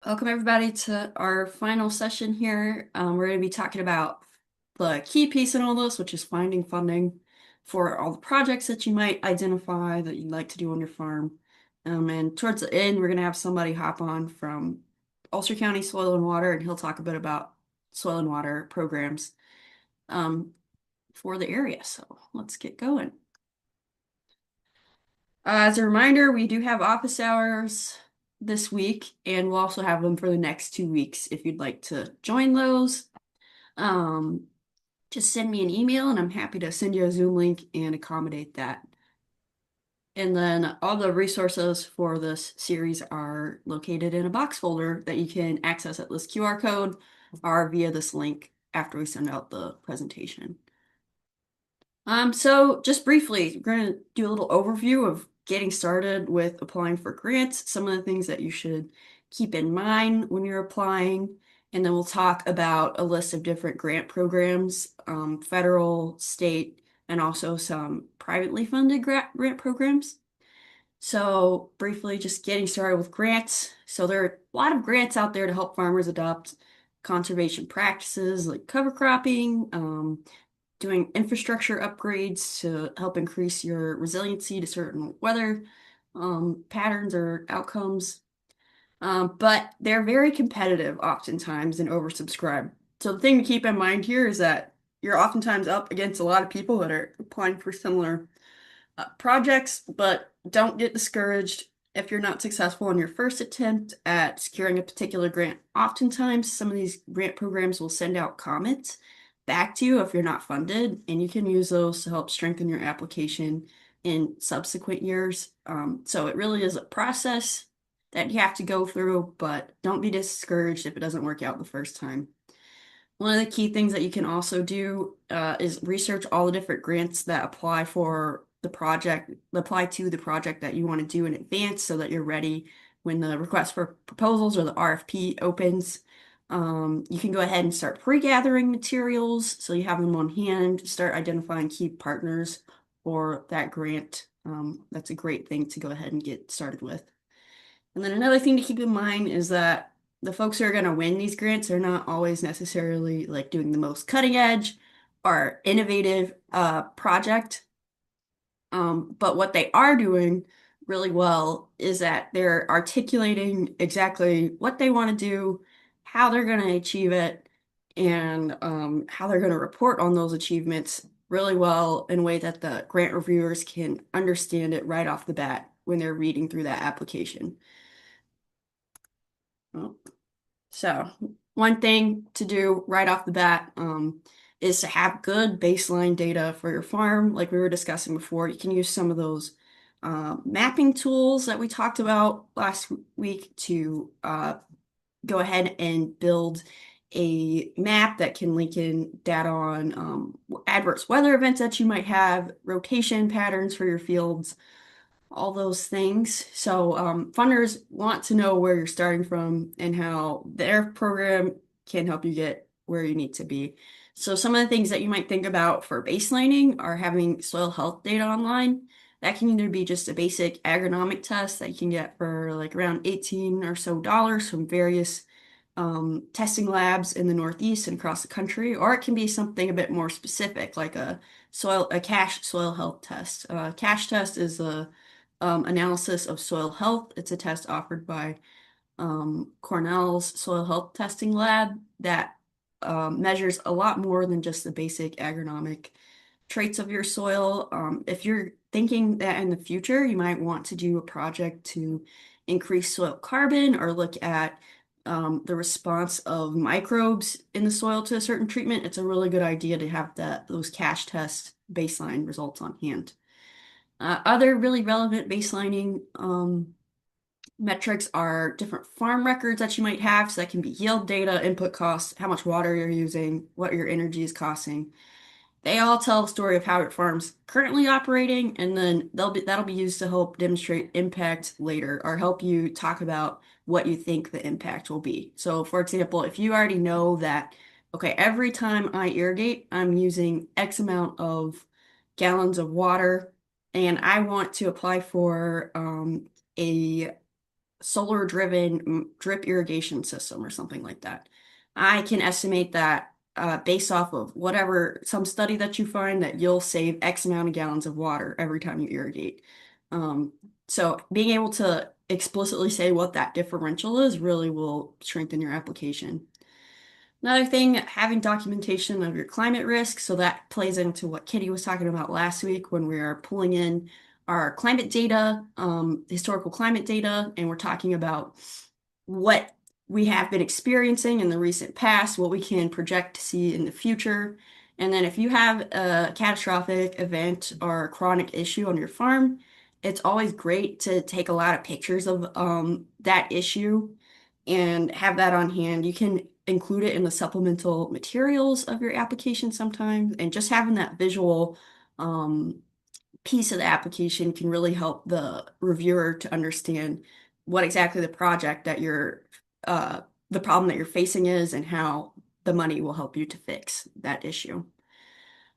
Welcome everybody to our final session here. We're going to be talking about the key piece in all this, which is finding funding for all the projects that you might identify that you'd like to do on your farm. And towards the end, we're going to have somebody hop on from Ulster County Soil and Water, and he'll talk a bit about soil and water programs um, for the area. So let's get going. As a reminder, we do have office hours this week, and we'll also have them for the next 2 weeks if you'd like to join those. Um, just send me an email, and I'm happy to send you a Zoom link and accommodate that. And then all the resources for this series are located in a box folder that you can access at this QR code or via this link after we send out the presentation. So just briefly, we're going to do a little overview of getting started with applying for grants, some of the things that you should keep in mind when you're applying, and then we'll talk about a list of different grant programs, federal, state, and also some privately funded grant programs. So briefly, just getting started with grants. So there are a lot of grants out there to help farmers adopt conservation practices like cover cropping, doing infrastructure upgrades to help increase your resiliency to certain weather patterns or outcomes. But they're very competitive oftentimes and oversubscribed. So the thing to keep in mind here is that you're oftentimes up against a lot of people that are applying for similar projects, but don't get discouraged if you're not successful in your first attempt at securing a particular grant. Oftentimes, some of these grant programs will send out comments back to you if you're not funded, and you can use those to help strengthen your application in subsequent years. So it really is a process that you have to go through, but don't be discouraged if it doesn't work out the first time. One of the key things that you can also do is research all the different grants that apply to the project that you want to do in advance so that you're ready when the request for proposals or the RFP opens. You can go ahead and start pre-gathering materials so you have them on hand, start identifying key partners for that grant. That's a great thing to go ahead and get started with. And then another thing to keep in mind is that the folks who are going to win these grants are not always necessarily like doing the most cutting edge or innovative project. But what they are doing really well is that they're articulating exactly what they want to do, how they're going to achieve it, and how they're going to report on those achievements really well in a way that the grant reviewers can understand it right off the bat when they're reading through that application. Oh. So one thing to do right off the bat is to have good baseline data for your farm. Like we were discussing before, you can use some of those mapping tools that we talked about last week to go ahead and build a map that can link in data on adverse weather events that you might have, rotation patterns for your fields, all those things. So funders want to know where you're starting from and how their program can help you get where you need to be. So some of the things that you might think about for baselining are having soil health data online. That can either be just a basic agronomic test that you can get for like around 18 or so dollars from various testing labs in the Northeast and across the country, or it can be something a bit more specific, like a cash soil health test. Cash test is a analysis of soil health. It's a test offered by Cornell's Soil Health Testing Lab that measures a lot more than just the basic agronomic traits of your soil. If you're thinking that in the future you might want to do a project to increase soil carbon or look at the response of microbes in the soil to a certain treatment, it's a really good idea to have those cash test baseline results on hand. Other really relevant baselining metrics are different farm records that you might have. So that can be yield data, input costs, how much water you're using, what your energy is costing. They all tell a story of how your farm's currently operating, and then that'll be used to help demonstrate impact later or help you talk about what you think the impact will be. So, for example, if you already know that, okay, every time I irrigate, I'm using X amount of gallons of water, and I want to apply for a solar driven drip irrigation system or something like that. I can estimate that based off of whatever some study that you find that you'll save X amount of gallons of water every time you irrigate. Um, so being able to explicitly say what that differential is really will strengthen your application. Another thing, having documentation of your climate risk. So that plays into what Kitty was talking about last week when we are pulling in our climate data, historical climate data, and we're talking about what we have been experiencing in the recent past, what we can project to see in the future. And then if you have a catastrophic event or a chronic issue on your farm, it's always great to take a lot of pictures of that issue and have that on hand. You can include it in the supplemental materials of your application sometimes, and just having that visual um, piece of the application can really help the reviewer to understand what exactly uh, the problem that you're facing is and how the money will help you to fix that issue.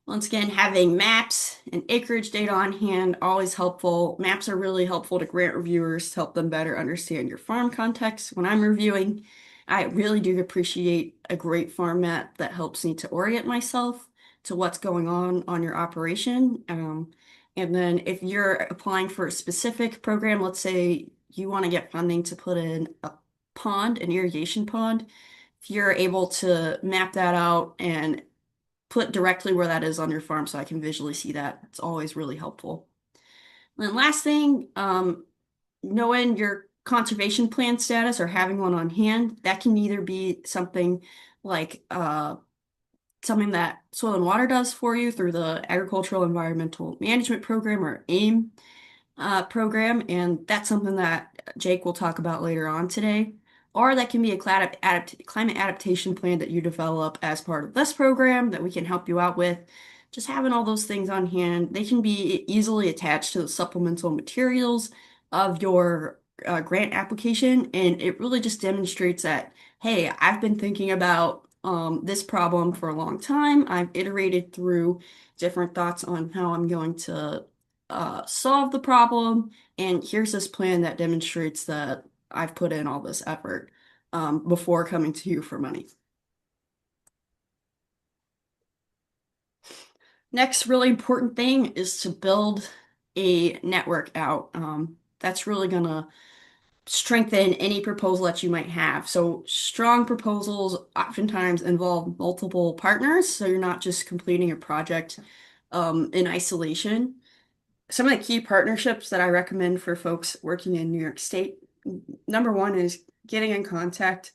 Once again, having maps and acreage data on hand, always helpful. Maps are really helpful to grant reviewers to help them better understand your farm context. When I'm reviewing, I really do appreciate a great farm map that helps me to orient myself to what's going on your operation. And then if you're applying for a specific program, let's say you want to get funding to put in a pond, an irrigation pond, if you're able to map that out and put directly where that is on your farm so I can visually see that. It's always really helpful. And then last thing, knowing your conservation plan status or having one on hand, that can either be something like something that Soil and Water does for you through the Agricultural Environmental Management Program or AIM program, and that's something that Jake will talk about later on today. Or that can be a climate adaptation plan that you develop as part of this program that we can help you out with. Just having all those things on hand, they can be easily attached to the supplemental materials of your grant application, and it really just demonstrates that, hey, I've been thinking about this problem for a long time. I've iterated through different thoughts on how I'm going to solve the problem, and here's this plan that demonstrates that I've put in all this effort before coming to you for money. Next, really important thing is to build a network out. That's really gonna strengthen any proposal that you might have. So strong proposals oftentimes involve multiple partners, so you're not just completing a project in isolation. Some of the key partnerships that I recommend for folks working in New York State, number one is getting in contact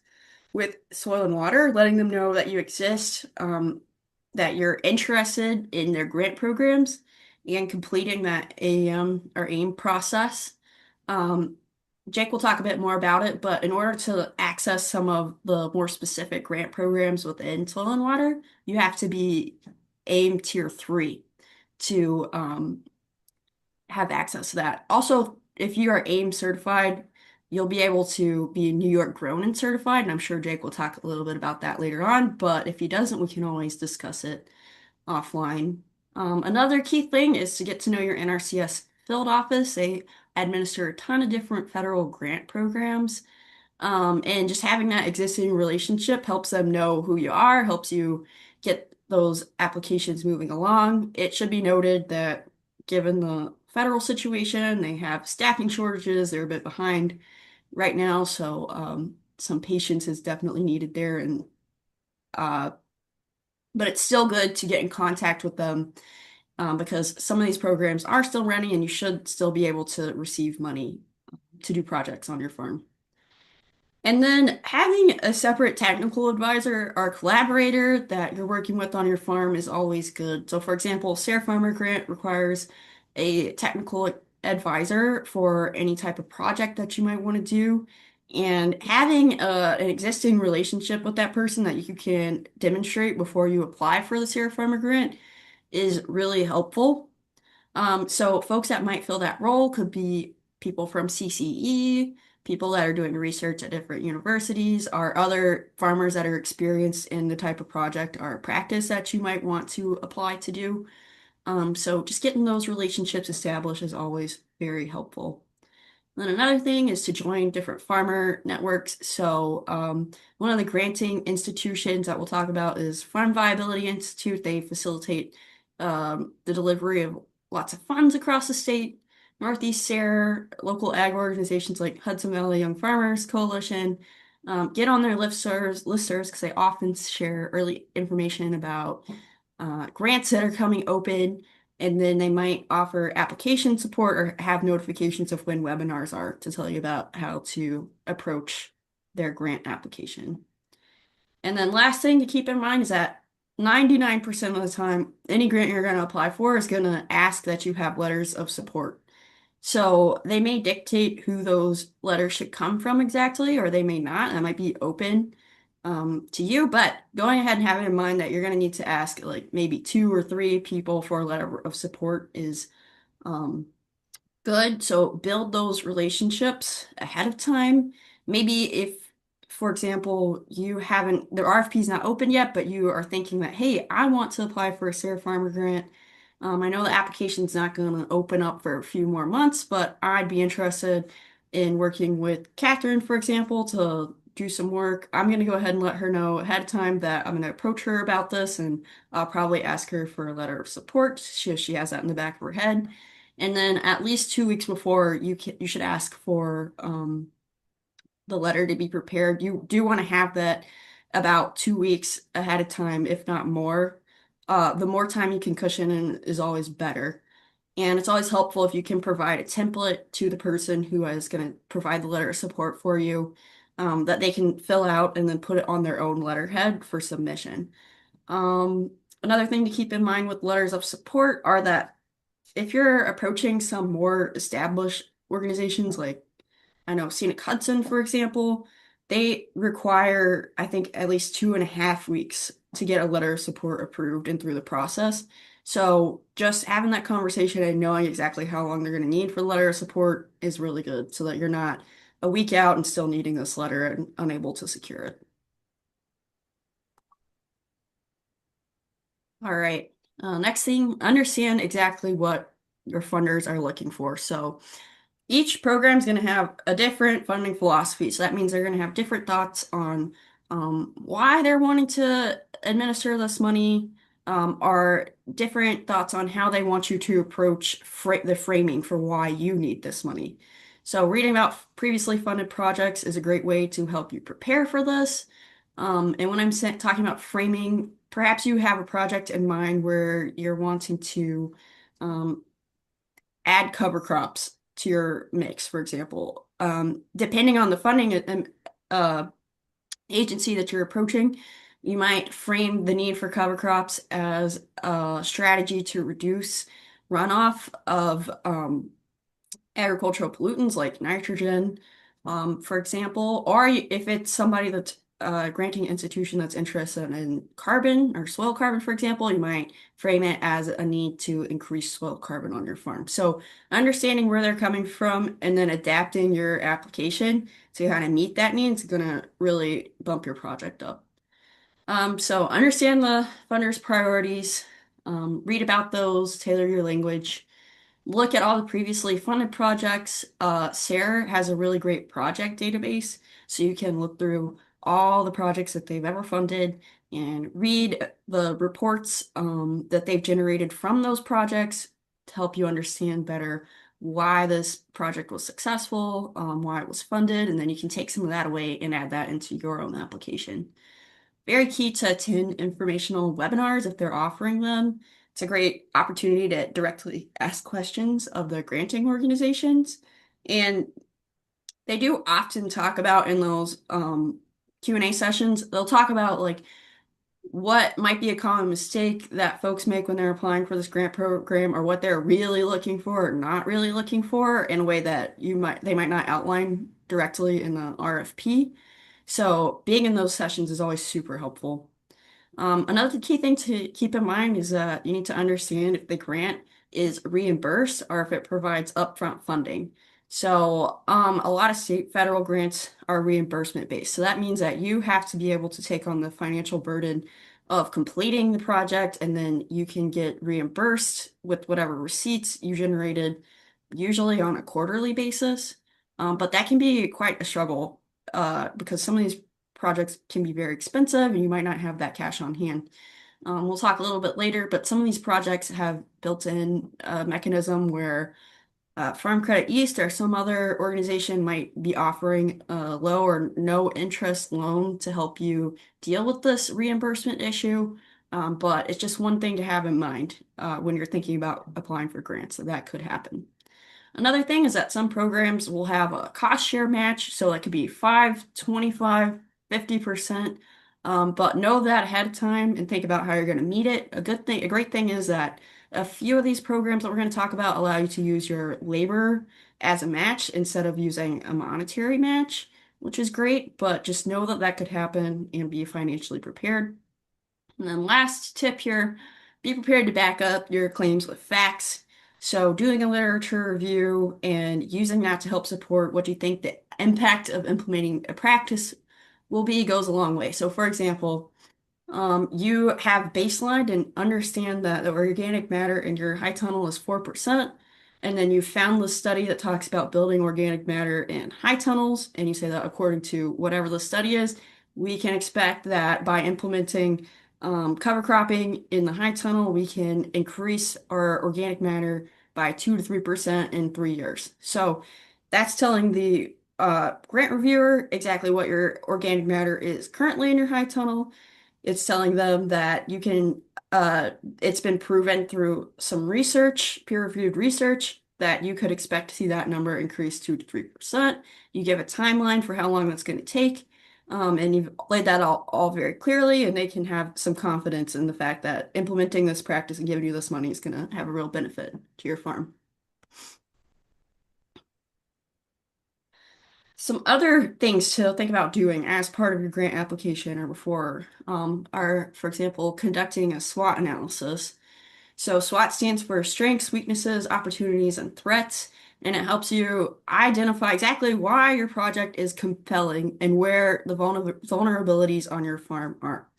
with Soil and Water, letting them know that you exist, that you're interested in their grant programs, and completing that AEM or AIM process. Um, Jake will talk a bit more about it, but in order to access some of the more specific grant programs within Soil and Water, you have to be AIM Tier 3 to have access to that. Also, if you are AIM certified, you'll be able to be New York grown and certified, and I'm sure Jake will talk a little bit about that later on, but if he doesn't, we can always discuss it offline. Another key thing is to get to know your NRCS field office. They administer a ton of different federal grant programs. And just having that existing relationship helps them know who you are, helps you get those applications moving along. It should be noted that given the federal situation, they have staffing shortages, they're a bit behind right now, so some patience is definitely needed there. And uh, but it's still good to get in contact with them because some of these programs are still running, and you should still be able to receive money to do projects on your farm. And then having a separate technical advisor or collaborator that you're working with on your farm is always good. So, for example, Sarah Farmer Grant requires a technical advisor for any type of project that you might want to do. And having an existing relationship with that person that you can demonstrate before you apply for the Sarah Farmer Grant is really helpful. So folks that might fill that role could be people from CCE, people that are doing research at different universities, or other farmers that are experienced in the type of project or practice that you might want to apply to do. So just getting those relationships established is always very helpful. Then another thing is to join different farmer networks. So one of the granting institutions that we'll talk about is Farm Viability Institute. They facilitate the delivery of lots of funds across the state. Northeast SARE, local ag organizations like Hudson Valley Young Farmers Coalition, get on their listservs because they often share early information about grants that are coming open, and then they might offer application support or have notifications of when webinars are to tell you about how to approach their grant application. And then last thing to keep in mind is that 99% of the time, any grant you're going to apply for is going to ask that you have letters of support. So they may dictate who those letters should come from exactly, or they may not. That might be open to you, but going ahead and having in mind that you're going to need to ask like maybe two or three people for a letter of support is um, good. So build those relationships ahead of time. Maybe if, for example, you haven't, the RFP is not open yet, but you are thinking that, hey, I want to apply for a Sarah Farmer grant. I know the application's not going to open up for a few more months, but I'd be interested in working with Catherine, for example, to do some work. I'm going to go ahead and let her know ahead of time that I'm going to approach her about this, and I'll probably ask her for a letter of support. She has that in the back of her head. And then at least 2 weeks before, you should ask for the letter to be prepared. You do want to have that about 2 weeks ahead of time, if not more. The more time you can cushion in is always better. And it's always helpful if you can provide a template to the person who is going to provide the letter of support for you, that they can fill out and then put it on their own letterhead for submission. Um, Another thing to keep in mind with letters of support are that if you're approaching some more established organizations like I know Scenic Hudson, for example, they require, I think, at least 2.5 weeks to get a letter of support approved and through the process. So just having that conversation and knowing exactly how long they're going to need for the letter of support is really good so that you're not a week out and still needing this letter and unable to secure it. All right. Next thing, understand exactly what your funders are looking for. So each program is going to have a different funding philosophy. So that means they're going to have different thoughts on why they're wanting to administer this money, or different thoughts on how they want you to approach the framing for why you need this money. So reading about previously funded projects is a great way to help you prepare for this. And when I'm talking about framing, perhaps you have a project in mind where you're wanting to um, add cover crops to your mix, for example. Depending on the funding uh, agency that you're approaching, you might frame the need for cover crops as a strategy to reduce runoff of agricultural pollutants like nitrogen, for example, or if it's somebody that's a granting institution that's interested in carbon or soil carbon, for example, you might frame it as a need to increase soil carbon on your farm. So understanding where they're coming from and then adapting your application to kind of meet that need is going to really bump your project up. So understand the funder's priorities, read about those, tailor your language. Look at all the previously funded projects. Sarah has a really great project database, so you can look through all the projects that they've ever funded and read the reports that they've generated from those projects to help you understand better why this project was successful, why it was funded, and then you can take some of that away and add that into your own application. Very key to attend informational webinars if they're offering them. It's a great opportunity to directly ask questions of the granting organizations. And they do often talk about in those Q&A sessions, they'll talk about like what might be a common mistake that folks make when they're applying for this grant program or what they're really looking for or not really looking for in a way that they might not outline directly in the RFP. So being in those sessions is always super helpful. Another key thing to keep in mind is that you need to understand if the grant is reimbursed or if it provides upfront funding. So, a lot of state federal grants are reimbursement based. So that means that you have to be able to take on the financial burden of completing the project, and then you can get reimbursed with whatever receipts you generated, usually on a quarterly basis. But that can be quite a struggle because some of these projects can be very expensive and you might not have that cash on hand. We'll talk a little bit later, but some of these projects have built-in mechanism where Farm Credit East or some other organization might be offering a low or no interest loan to help you deal with this reimbursement issue. But it's just one thing to have in mind when you're thinking about applying for grants, so that could happen. Another thing is that some programs will have a cost share match, so that could be 5, 25, 50%. But know that ahead of time and think about how you're going to meet it. A great thing is that a few of these programs that we're going to talk about allow you to use your labor as a match instead of using a monetary match, which is great, but just know that that could happen and be financially prepared. And then last tip here, be prepared to back up your claims with facts. So doing a literature review and using that to help support what you think the impact of implementing a practice will be goes a long way. So for example, you have baselined and understand that the organic matter in your high tunnel is 4%. And then you found the study that talks about building organic matter in high tunnels. And you say that according to whatever the study is, we can expect that by implementing cover cropping in the high tunnel, we can increase our organic matter by 2 to 3% in 3 years. So that's telling the grant reviewer exactly what your organic matter is currently in your high tunnel. It's telling them that you can, it's been proven through some research, peer-reviewed research, that you could expect to see that number increase 2 to 3%. You give a timeline for how long that's going to take, and you've laid that all very clearly, and they can have some confidence in the fact that implementing this practice and giving you this money is going to have a real benefit to your farm. Some other things to think about doing as part of your grant application or before are, for example, conducting a SWOT analysis. So SWOT stands for strengths, weaknesses, opportunities, and threats, and it helps you identify exactly why your project is compelling and where the vulnerabilities on your farm are.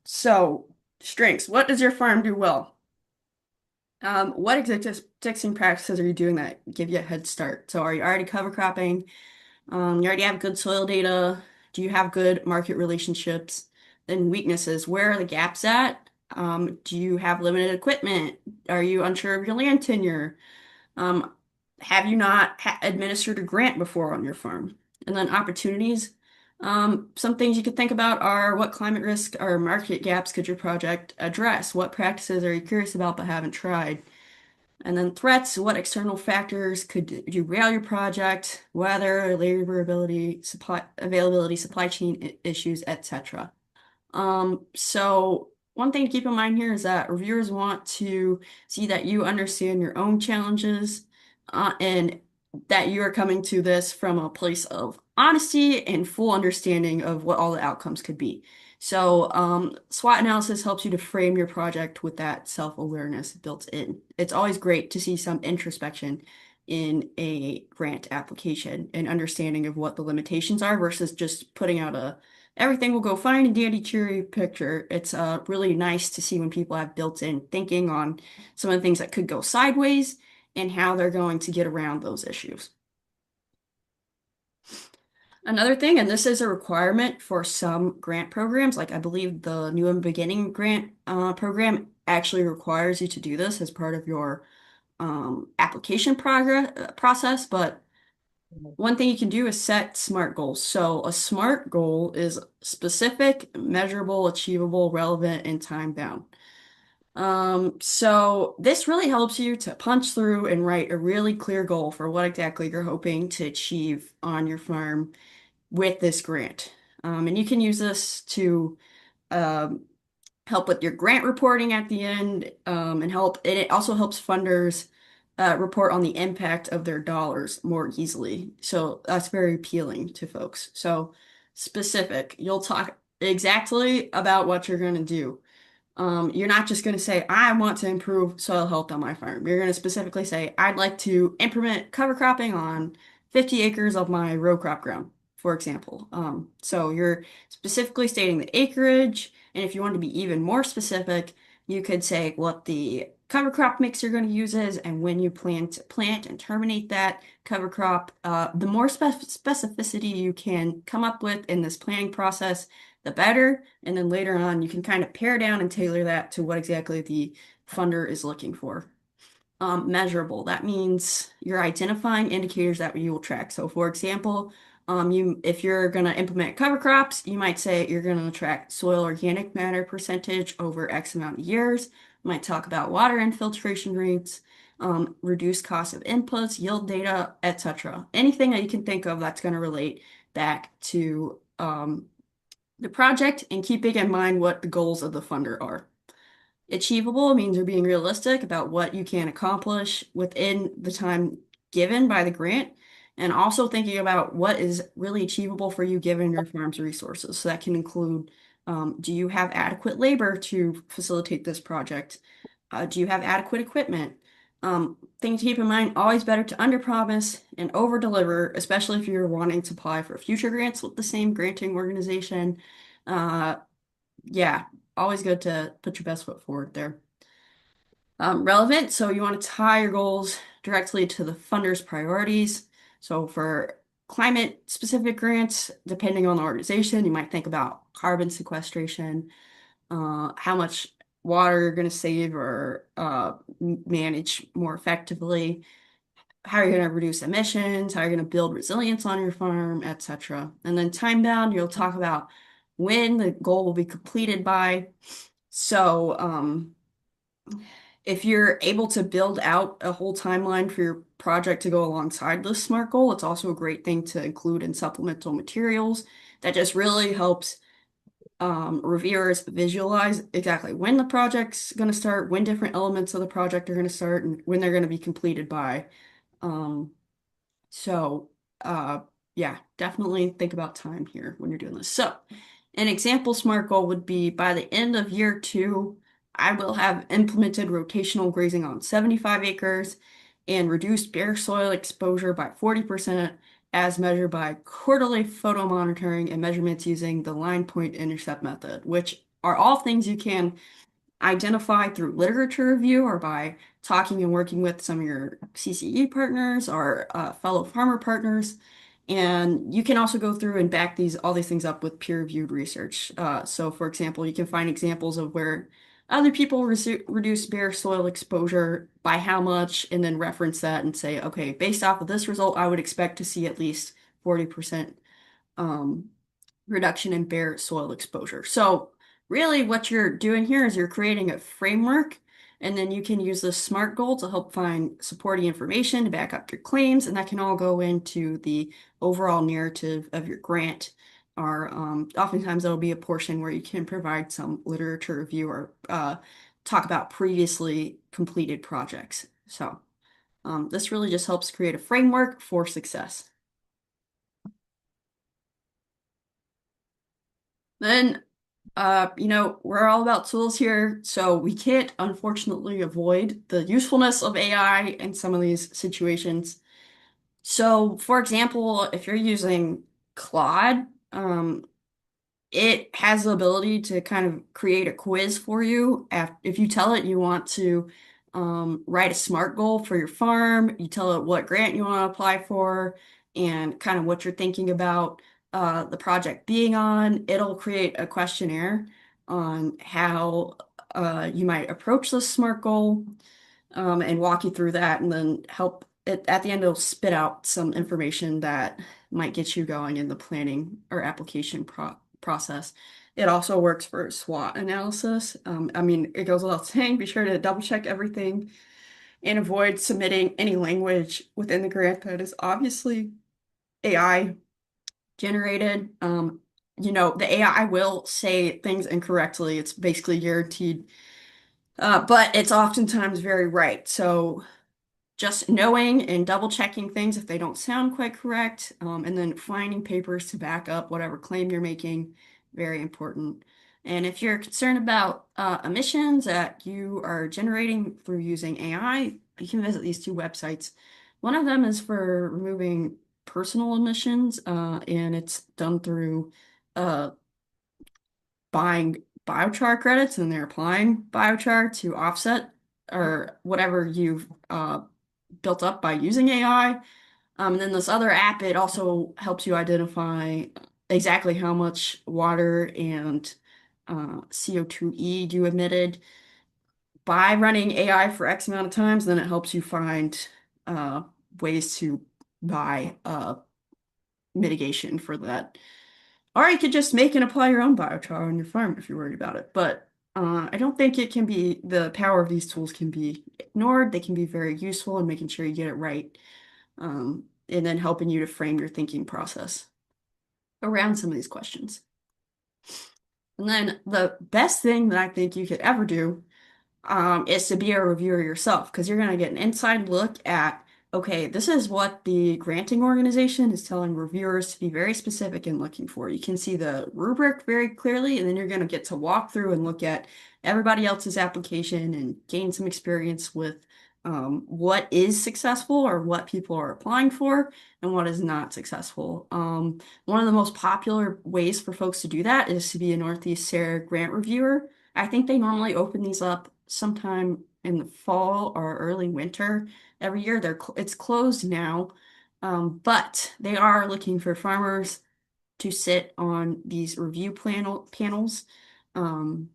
So, strengths, what does your farm do well? What existing practices are you doing that give you a head start? So, are you already cover cropping? You already have good soil data. Do you have good market relationships? Then weaknesses, where are the gaps at? Do you have limited equipment? Are you unsure of your land tenure? Um, have you not administered a grant before on your farm? And then opportunities. Some things you could think about are what climate risk or market gaps could your project address? What practices are you curious about but haven't tried? And then threats, what external factors could derail your project, weather, labor ability, supply availability, supply chain issues, etc. So one thing to keep in mind here is that reviewers want to see that you understand your own challenges, and that you are coming to this from a place of honesty and full understanding of what all the outcomes could be. So, SWOT analysis helps you to frame your project with that self-awareness built in. It's always great to see some introspection in a grant application and understanding of what the limitations are versus just putting out a everything will go fine and dandy cheery picture. It's really nice to see when people have built-in thinking on some of the things that could go sideways and how they're going to get around those issues. Another thing, and this is a requirement for some grant programs, like I believe the New and Beginning grant program actually requires you to do this as part of your application process, but one thing you can do is set SMART goals. So a SMART goal is specific, measurable, achievable, relevant, and time bound. So this really helps you to punch through and write a really clear goal for what exactly you're hoping to achieve on your farm with this grant. And you can use this to um, help with your grant reporting at the end, and it also helps funders report on the impact of their dollars more easily. So that's very appealing to folks. So specific, you'll talk exactly about what you're going to do. You're not just going to say, I want to improve soil health on my farm. You're going to specifically say, I'd like to implement cover cropping on 50 acres of my row crop ground, for example. So you're specifically stating the acreage, and if you want to be even more specific, you could say what the cover crop mix you're going to use is and when you plan to plant and terminate that cover crop. The more specificity you can come up with in this planning process, the better. And then later on, you can kind of pare down and tailor that to what exactly the funder is looking for. Measurable. That means you're identifying indicators that you will track. So, for example, if you're going to implement cover crops, you might say you're going to track soil organic matter percentage over X amount of years. You might talk about water infiltration rates, reduce cost of inputs, yield data, etc. Anything that you can think of that's going to relate back to the project and keeping in mind what the goals of the funder are. Achievable means you're being realistic about what you can accomplish within the time given by the grant, and also thinking about what is really achievable for you given your farm's resources. So that can include, do you have adequate labor to facilitate this project? Do you have adequate equipment? Thing to keep in mind, always better to underpromise and overdeliver, especially if you're wanting to apply for future grants with the same granting organization. Uh, yeah, always good to put your best foot forward there. Relevant, so you want to tie your goals directly to the funder's priorities. So for climate specific grants, depending on the organization, you might think about carbon sequestration, how much water you're going to save or manage more effectively, how you're going to reduce emissions, how you're going to build resilience on your farm, etc. And then time bound, you'll talk about when the goal will be completed by. So, if you're able to build out a whole timeline for your project to go alongside this SMART goal, it's also a great thing to include in supplemental materials that just really helps reviewers visualize exactly when the project's going to start, when different elements of the project are going to start, and when they're going to be completed by. Um, so, uh, yeah, definitely think about time here when you're doing this. So, an example SMART goal would be by the end of year two, I will have implemented rotational grazing on 75 acres and reduced bare soil exposure by 40% as measured by quarterly photo monitoring and measurements using the line point intercept method, which are all things you can identify through literature review or by talking and working with some of your CCE partners or fellow farmer partners. And you can also go through and back all these things up with peer-reviewed research. So, for example, you can find examples of where other people reduce bare soil exposure by how much, and then reference that and say, okay, based off of this result, I would expect to see at least 40% um, reduction in bare soil exposure. So really what you're doing here is you're creating a framework, and then you can use the SMART goal to help find supporting information to back up your claims, and that can all go into the overall narrative of your grant. Or oftentimes there'll be a portion where you can provide some literature review or talk about previously completed projects. So this really just helps create a framework for success. Then we're all about tools here, so we can't unfortunately avoid the usefulness of AI in some of these situations. So, for example, if you're using Claude, it has the ability to kind of create a quiz for you. If you tell it you want to write a SMART goal for your farm, you tell it what grant you want to apply for, and kind of what you're thinking about the project being on, it'll create a questionnaire on how you might approach this SMART goal and walk you through that, and then help it at the end, it'll spit out some information that might get you going in the planning or application process. It also works for SWOT analysis. I mean, it goes without saying, be sure to double check everything and avoid submitting any language within the grant that is obviously AI generated. The AI will say things incorrectly. It's basically guaranteed, but it's oftentimes very right. So just knowing and double checking things if they don't sound quite correct, and then finding papers to back up whatever claim you're making, very important. And if you're concerned about emissions that you are generating through using AI, you can visit these two websites. One of them is for removing personal emissions, and it's done through uh, buying biochar credits, and they're applying biochar to offset or whatever you've built up by using AI. And then this other app, it also helps you identify exactly how much water and CO2e you emitted by running AI for X amount of times. Then it helps you find uh, ways to buy mitigation for that. Or you could just make and apply your own biochar on your farm if you're worried about it. But I don't think it can be, the power of these tools can be ignored. They can be very useful in making sure you get it right, and then helping you to frame your thinking process around some of these questions. And then the best thing that I think you could ever do is to be a reviewer yourself because you're going to get an inside look at, okay, this is what the granting organization is telling reviewers to be very specific in looking for. You can see the rubric very clearly, and then you're going to get to walk through and look at everybody else's application and gain some experience with what is successful or what people are applying for and what is not successful. One of the most popular ways for folks to do that is to be a Northeast SARE grant reviewer. I think they normally open these up sometime in the fall or early winter every year. It's closed now, but they are looking for farmers to sit on these review panels. Um,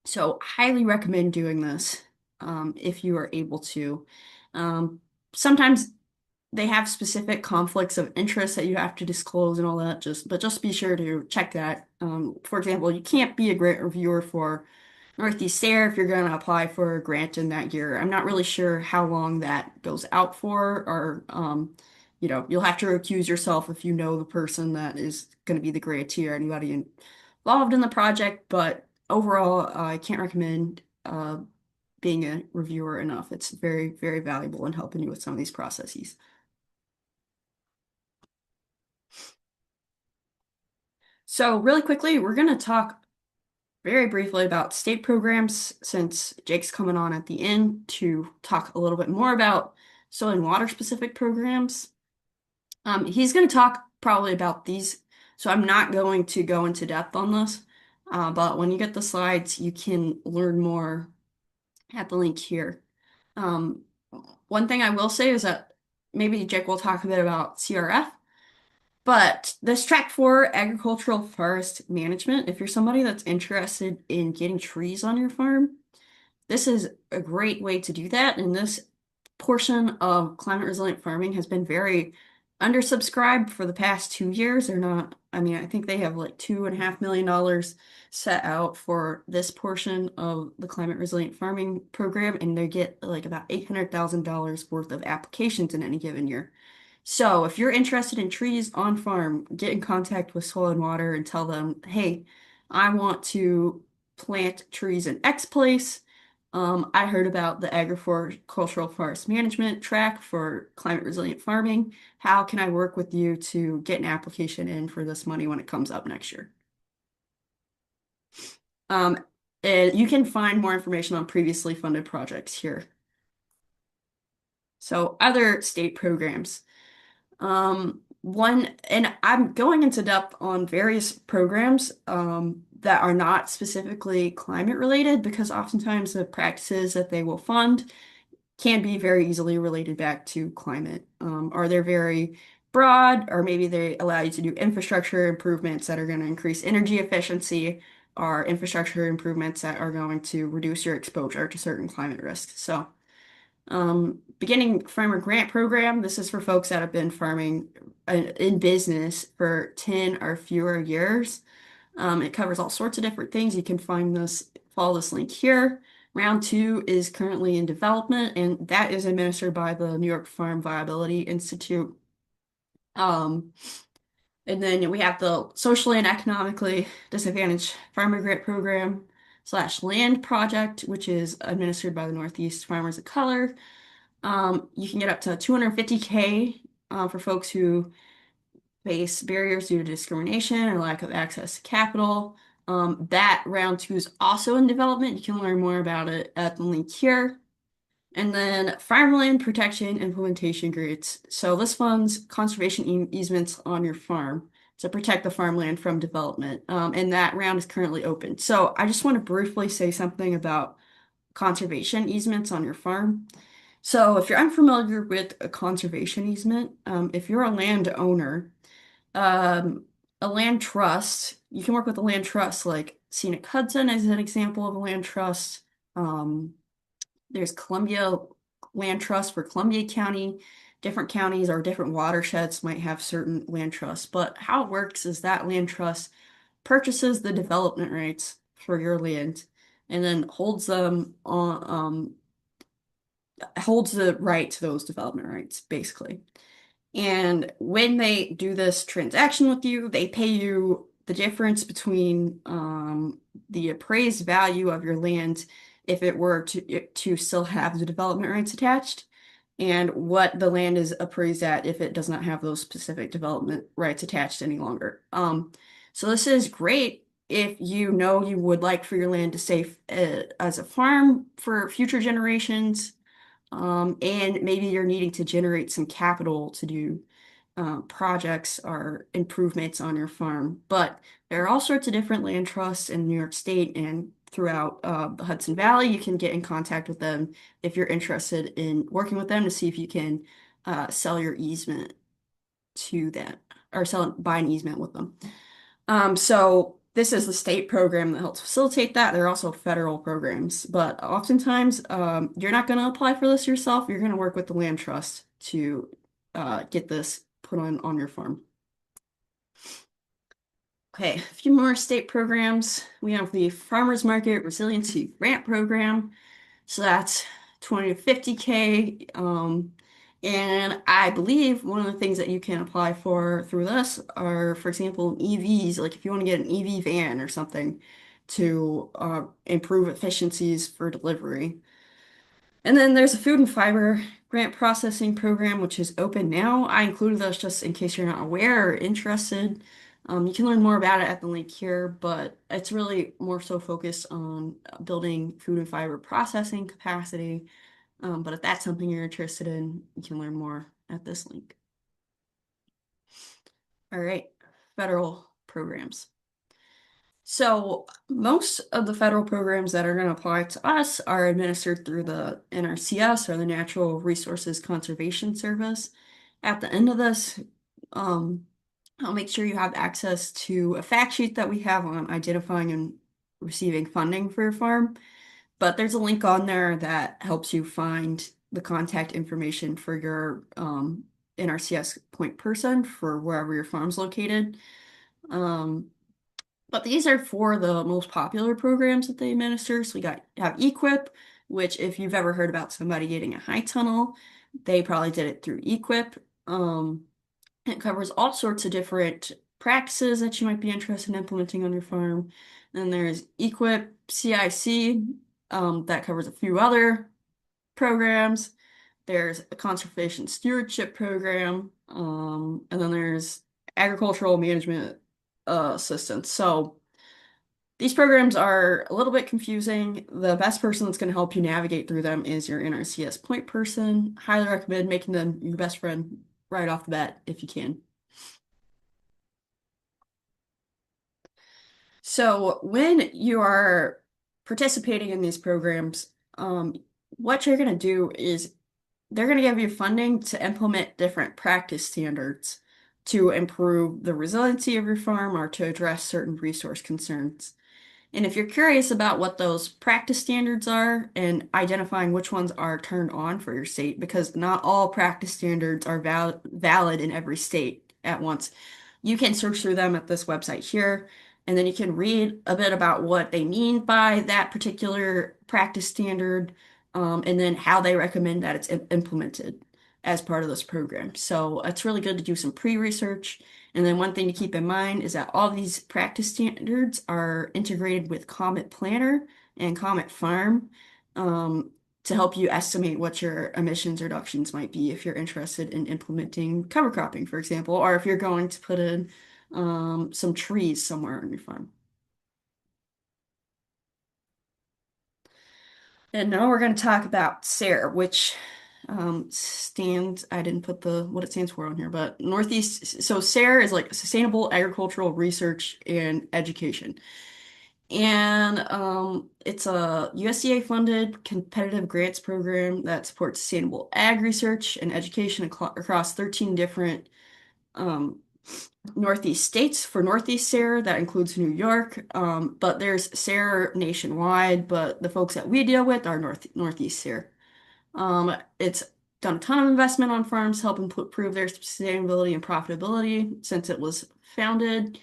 so highly recommend doing this if you are able to. Um, Sometimes they have specific conflicts of interest that you have to disclose and all that. Just be sure to check that. For example, you can't be a grant reviewer for Northeast Air if you're going to apply for a grant in that year. I'm not really sure how long that goes out for, or you'll have to recuse yourself if you know the person that is going to be the grantee or anybody involved in the project. But overall, I can't recommend being a reviewer enough. It's very, very valuable in helping you with some of these processes. So, really quickly, we're going to talk very briefly about state programs since Jake's coming on at the end to talk a little bit more about soil and water specific programs. He's going to talk probably about these, so I'm not going to go into depth on this, but when you get the slides, you can learn more at the link here. Um, One thing I will say is that maybe Jake will talk a bit about CRF. But this track for agricultural forest management, if you're somebody that's interested in getting trees on your farm, this is a great way to do that. And this portion of climate resilient farming has been very undersubscribed for the past 2 years. They're not, I mean, I think they have like $2.5 million set out for this portion of the climate resilient farming program, and they get like about $800,000 worth of applications in any given year. So if you're interested in trees on farm, get in contact with Soil and Water and tell them, hey, I want to plant trees in X place. I heard about the agricultural forest management track for climate resilient farming. How can I work with you to get an application in for this money when it comes up next year? Um, and you can find more information on previously funded projects here. So other state programs. And I'm going into depth on various programs that are not specifically climate related because oftentimes the practices that they will fund can be very easily related back to climate. Or they're very broad, or maybe they allow you to do infrastructure improvements that are going to increase energy efficiency, or infrastructure improvements that are going to reduce your exposure to certain climate risks. So beginning farmer grant program. This is for folks that have been farming in business for 10 or fewer years. It covers all sorts of different things. You can follow this link here. Round two is currently in development, and that is administered by the New York Farm Viability Institute. Um, and then we have the socially and economically disadvantaged farmer grant program slash land project, which is administered by the Northeast Farmers of Color. You can get up to 250K for folks who face barriers due to discrimination or lack of access to capital. That round two is also in development. You can learn more about it at the link here. And then farmland protection implementation grants. So this funds conservation easements on your farm to protect the farmland from development. And that round is currently open. So I just want to briefly say something about conservation easements on your farm. So if you're unfamiliar with a conservation easement, if you're a landowner, um, a land trust, you can work with a land trust like Scenic Hudson is an example of a land trust. Um, there's Columbia Land Trust for Columbia County. Different counties or different watersheds might have certain land trusts, but how it works is that land trust purchases the development rights for your land and then holds the right to those development rights, basically. And when they do this transaction with you, they pay you the difference between the appraised value of your land if it were to still have the development rights attached, and what the land is appraised at if it does not have those specific development rights attached any longer. So this is great if you know you would like for your land to stay as a farm for future generations, and maybe you're needing to generate some capital to do projects or improvements on your farm. But there are all sorts of different land trusts in New York State and throughout the Hudson Valley. You can get in contact with them if you're interested in working with them to see if you can sell your easement to them or buy an easement with them. So this is the state program that helps facilitate that. There are also federal programs, but oftentimes you're not going to apply for this yourself. You're going to work with the land trust to get this put on your farm. Okay, a few more state programs. We have the Farmers Market Resiliency Grant Program. So that's 20 to 50K. And I believe one of the things that you can apply for through this are, for example, EVs, like if you want to get an EV van or something to improve efficiencies for delivery. And then there's a food and fiber grant processing program, which is open now. I included this just in case you're not aware or interested. You can learn more about it at the link here, but it's really more so focused on building food and fiber processing capacity. But if that's something you're interested in, you can learn more at this link. All right, federal programs. So most of the federal programs that are going to apply to us are administered through the NRCS or the Natural Resources Conservation Service. At the end of this, um, I'll make sure you have access to a fact sheet that we have on identifying and receiving funding for your farm. But there's a link on there that helps you find the contact information for your NRCS point person for wherever your farm's located. Um, but these are for the most popular programs that they administer. So have Equip, which if you've ever heard about somebody getting a high tunnel, they probably did it through Equip. It covers all sorts of different practices that you might be interested in implementing on your farm. Then there's Equip CIC, that covers a few other programs. There's a conservation stewardship program, and then there's agricultural management assistance. So these programs are a little bit confusing. The best person that's going to help you navigate through them is your NRCS point person. Highly recommend making them your best friend right off the bat if you can. So when you are participating in these programs, what you're going to do is they're going to give you funding to implement different practice standards to improve the resiliency of your farm or to address certain resource concerns. And if you're curious about what those practice standards are and identifying which ones are turned on for your state, because not all practice standards are valid in every state at once, you can search through them at this website here, and then you can read a bit about what they mean by that particular practice standard, and then how they recommend that it's implemented as part of this program. So it's really good to do some pre-research. And then one thing to keep in mind is that all these practice standards are integrated with Comet Planner and Comet Farm, to help you estimate what your emissions reductions might be if you're interested in implementing cover cropping, for example, or if you're going to put in some trees somewhere on your farm. And now we're going to talk about SARE, which I didn't put what it stands for on here, but Northeast. So SARE is like Sustainable Agricultural Research and Education. And it's a USDA funded competitive grants program that supports sustainable ag research and education across 13 different um, Northeast states. For Northeast SARE, that includes New York, but there's SARE nationwide, but the folks that we deal with are Northeast SARE. It's done a ton of investment on farms, help improve their sustainability and profitability since it was founded.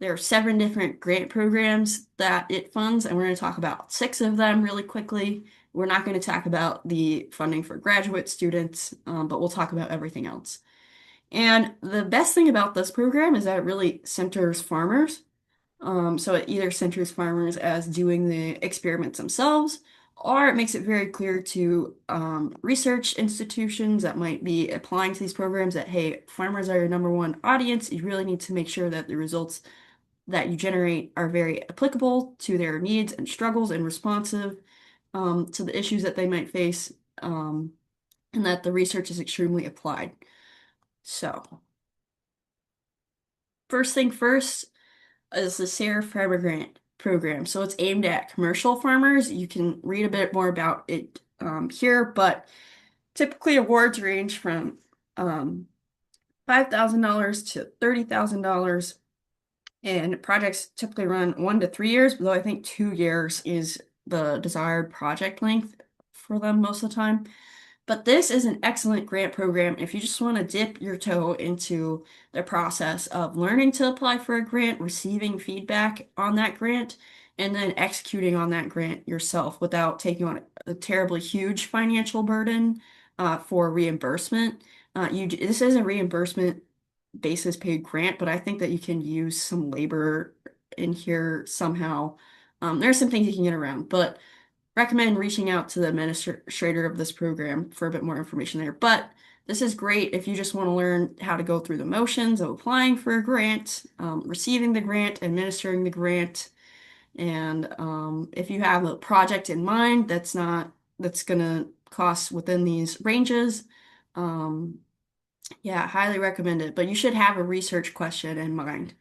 There are 7 different grant programs that it funds, and we're going to talk about 6 of them really quickly. We're not going to talk about the funding for graduate students, but we'll talk about everything else. And the best thing about this program is that it really centers farmers. So it either centers farmers as doing the experiments themselves, or it makes it very clear to research institutions that might be applying to these programs that, hey, farmers are your number one audience. You really need to make sure that the results that you generate are very applicable to their needs and struggles and responsive to the issues that they might face, um, and that the research is extremely applied. So, first thing first is the Sarah Farmer Grant program. So it's aimed at commercial farmers. You can read a bit more about it here, but typically awards range from $5,000 to $30,000. And projects typically run 1 to 3 years, though I think 2 years is the desired project length for them most of the time. But this is an excellent grant program if you just want to dip your toe into the process of learning to apply for a grant, receiving feedback on that grant, and then executing on that grant yourself without taking on a terribly huge financial burden for reimbursement. This is a reimbursement basis paid grant, but I think that you can use some labor in here somehow. There's some things you can get around, but recommend reaching out to the administrator of this program for a bit more information there. But this is great if you just want to learn how to go through the motions of applying for a grant, receiving the grant, administering the grant, and if you have a project in mind that's gonna cost within these ranges, um, yeah, highly recommend it. But you should have a research question in mind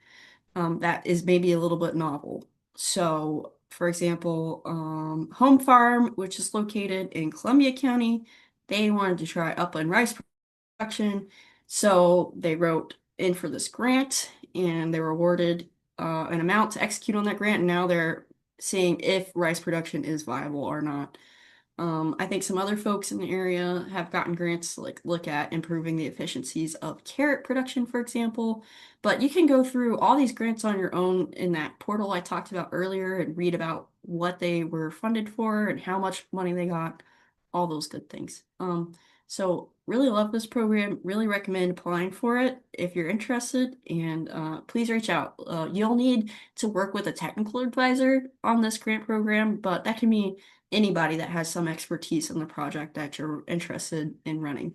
that is maybe a little bit novel. So, for example, Home Farm, which is located in Columbia County, they wanted to try upland rice production. So they wrote in for this grant and they were awarded an amount to execute on that grant. And now they're seeing if rice production is viable or not. I think some other folks in the area have gotten grants to like look at improving the efficiencies of carrot production, for example. But you can go through all these grants on your own in that portal I talked about earlier and read about what they were funded for and how much money they got, all those good things. So really love this program. Really recommend applying for it if you're interested, and please reach out. You'll need to work with a technical advisor on this grant program, but that can be anybody that has some expertise in the project that you're interested in running.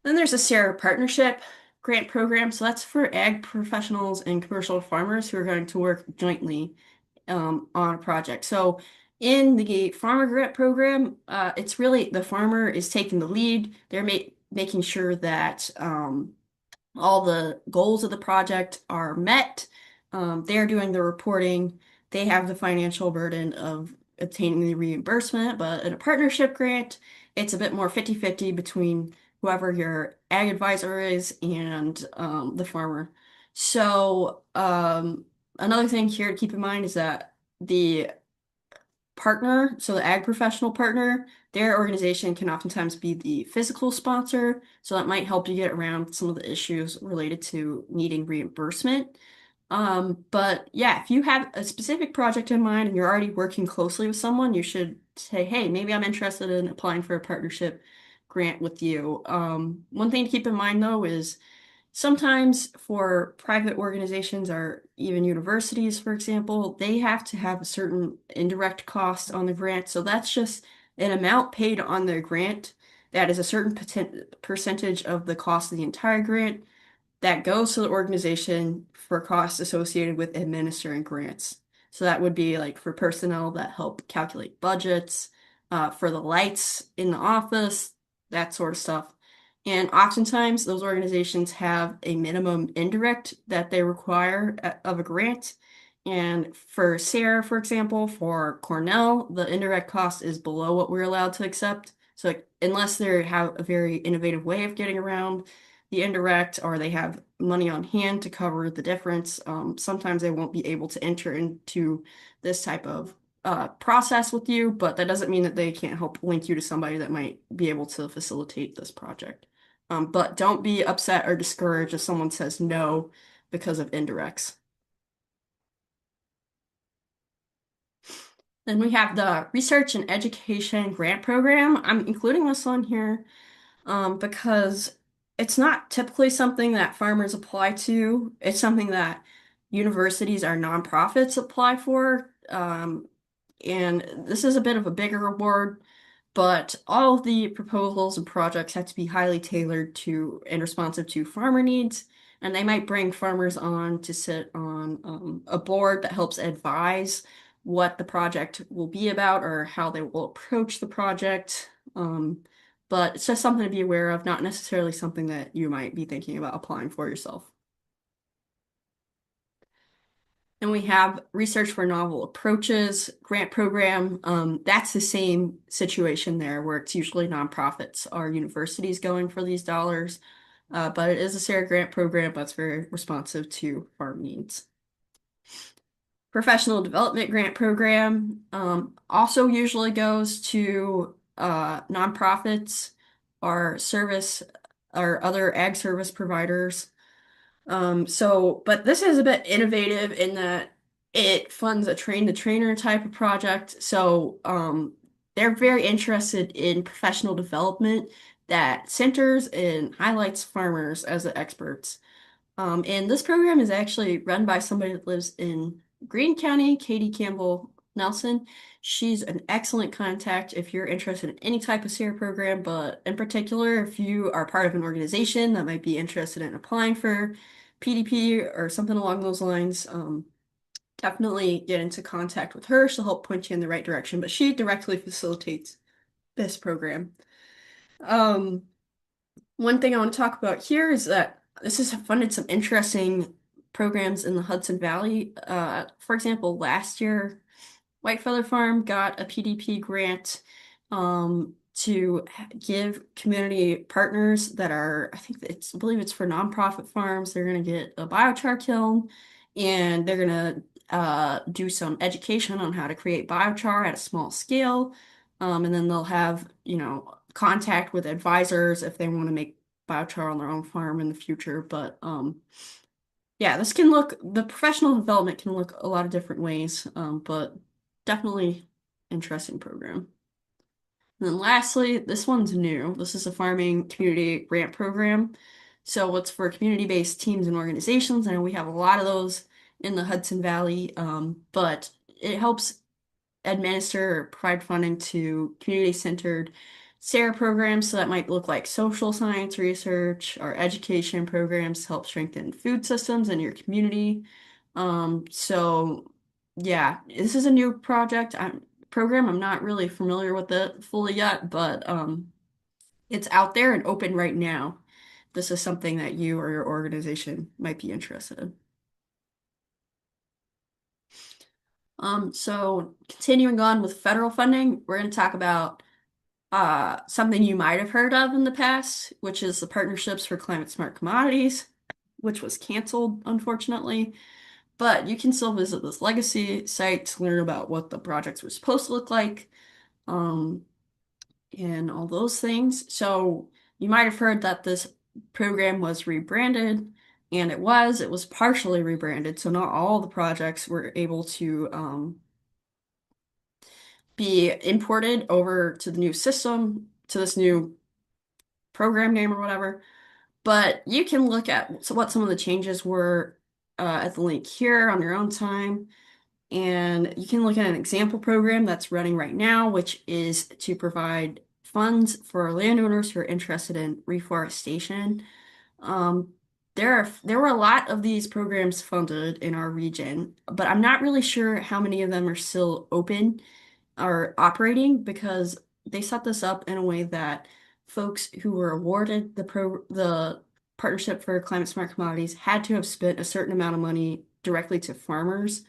Then there's a Sarah Partnership Grant Program. So that's for ag professionals and commercial farmers who are going to work jointly on a project. So in the farmer grant program, it's really the farmer is taking the lead. They're making sure that all the goals of the project are met. They're doing the reporting. They have the financial burden of obtaining the reimbursement, but in a partnership grant, it's a bit more 50-50 between whoever your ag advisor is and the farmer. So, another thing here to keep in mind is that the partner, so the ag professional partner, their organization can oftentimes be the physical sponsor, so that might help you get around some of the issues related to needing reimbursement. But yeah, if you have a specific project in mind and you're already working closely with someone, you should say, hey, maybe I'm interested in applying for a partnership grant with you. One thing to keep in mind though is sometimes for private organizations or even universities, for example, they have to have a certain indirect cost on the grant. So that's just an amount paid on their grant that is a certain percentage of the cost of the entire grant that goes to the organization for costs associated with administering grants. So that would be like for personnel that help calculate budgets, for the lights in the office, that sort of stuff. And oftentimes, those organizations have a minimum indirect that they require of a grant. And for SARE, for example, for Cornell, the indirect cost is below what we're allowed to accept. So unless they have a very innovative way of getting around the indirect or they have money on hand to cover the difference, sometimes they won't be able to enter into this type of process with you, but that doesn't mean that they can't help link you to somebody that might be able to facilitate this project. But don't be upset or discouraged if someone says no because of indirects. Then we have the Research and Education Grant Program. I'm including this on here because it's not typically something that farmers apply to. It's something that universities or nonprofits apply for. And this is a bit of a bigger award, but all of the proposals and projects have to be highly tailored to and responsive to farmer needs. And they might bring farmers on to sit on a board that helps advise what the project will be about or how they will approach the project. But it's just something to be aware of, not necessarily something that you might be thinking about applying for yourself. And we have Research for Novel Approaches grant program. That's the same situation there, where it's usually nonprofits or universities going for these dollars. But it is a SARE grant program, but it's very responsive to farm needs. Professional Development Grant Program also usually goes to nonprofits or service or other ag service providers. But this is a bit innovative in that it funds a train the trainer type of project. They're very interested in professional development that centers and highlights farmers as the experts. And this program is actually run by somebody that lives in Greene County, Katie Campbell Nelson. She's an excellent contact if you're interested in any type of SARE program, but in particular, if you are part of an organization that might be interested in applying for PDP or something along those lines, definitely get into contact with her. She'll help point you in the right direction, but she directly facilitates this program. Um, One thing I want to talk about here is that this has funded some interesting programs in the Hudson Valley. For example, last year, White Feather Farm got a PDP grant to give community partners that are, I believe it's for nonprofit farms. They're going to get a biochar kiln and they're going to do some education on how to create biochar at a small scale. And then they'll have, contact with advisors if they want to make biochar on their own farm in the future. But yeah, the professional development can look a lot of different ways, but definitely interesting program. And then lastly, this one's new. This is a farming community grant program. So it's for community-based teams and organizations. I know we have a lot of those in the Hudson Valley, but it helps administer or provide funding to community-centered SARE programs. So that might look like social science research or education programs to help strengthen food systems in your community. So yeah, this is a new program. I'm not really familiar with it fully yet, but it's out there and open right now. This is something that you or your organization might be interested in. So continuing on with federal funding, we're going to talk about something you might have heard of in the past, which is the Partnerships for Climate Smart Commodities, which was canceled, unfortunately. But you can still visit this legacy site to learn about what the projects were supposed to look like, um, and all those things. So you might have heard that this program was rebranded, and it was partially rebranded. So not all the projects were able to be imported over to the new system, to this new program name or whatever. But you can look at what some of the changes were at the link here on your own time. And you can look at an example program that's running right now, which is to provide funds for landowners who are interested in reforestation. Um, there were a lot of these programs funded in our region, but I'm not really sure how many of them are still open are operating because they set this up in a way that folks who were awarded the Partnership for Climate Smart Commodities had to have spent a certain amount of money directly to farmers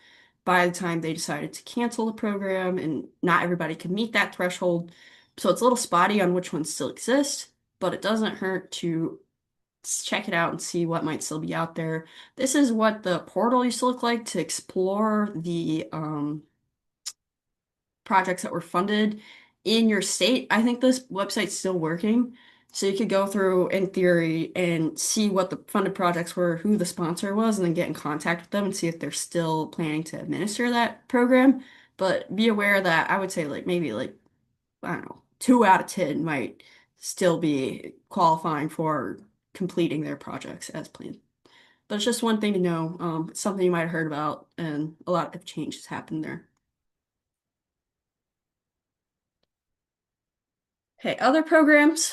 by the time they decided to cancel the program, and not everybody could meet that threshold. So it's a little spotty on which ones still exist, but it doesn't hurt to check it out and see what might still be out there. This is what the portal used to look like to explore the projects that were funded in your state. I think this website's still working. So you could go through in theory and see what the funded projects were, who the sponsor was, and then get in contact with them and see if they're still planning to administer that program. But be aware that I would say like maybe like, I don't know, 2 out of 10 might still be qualifying for completing their projects as planned. But it's just one thing to know. It's something you might have heard about, and a lot of changes happened there. Okay, other programs.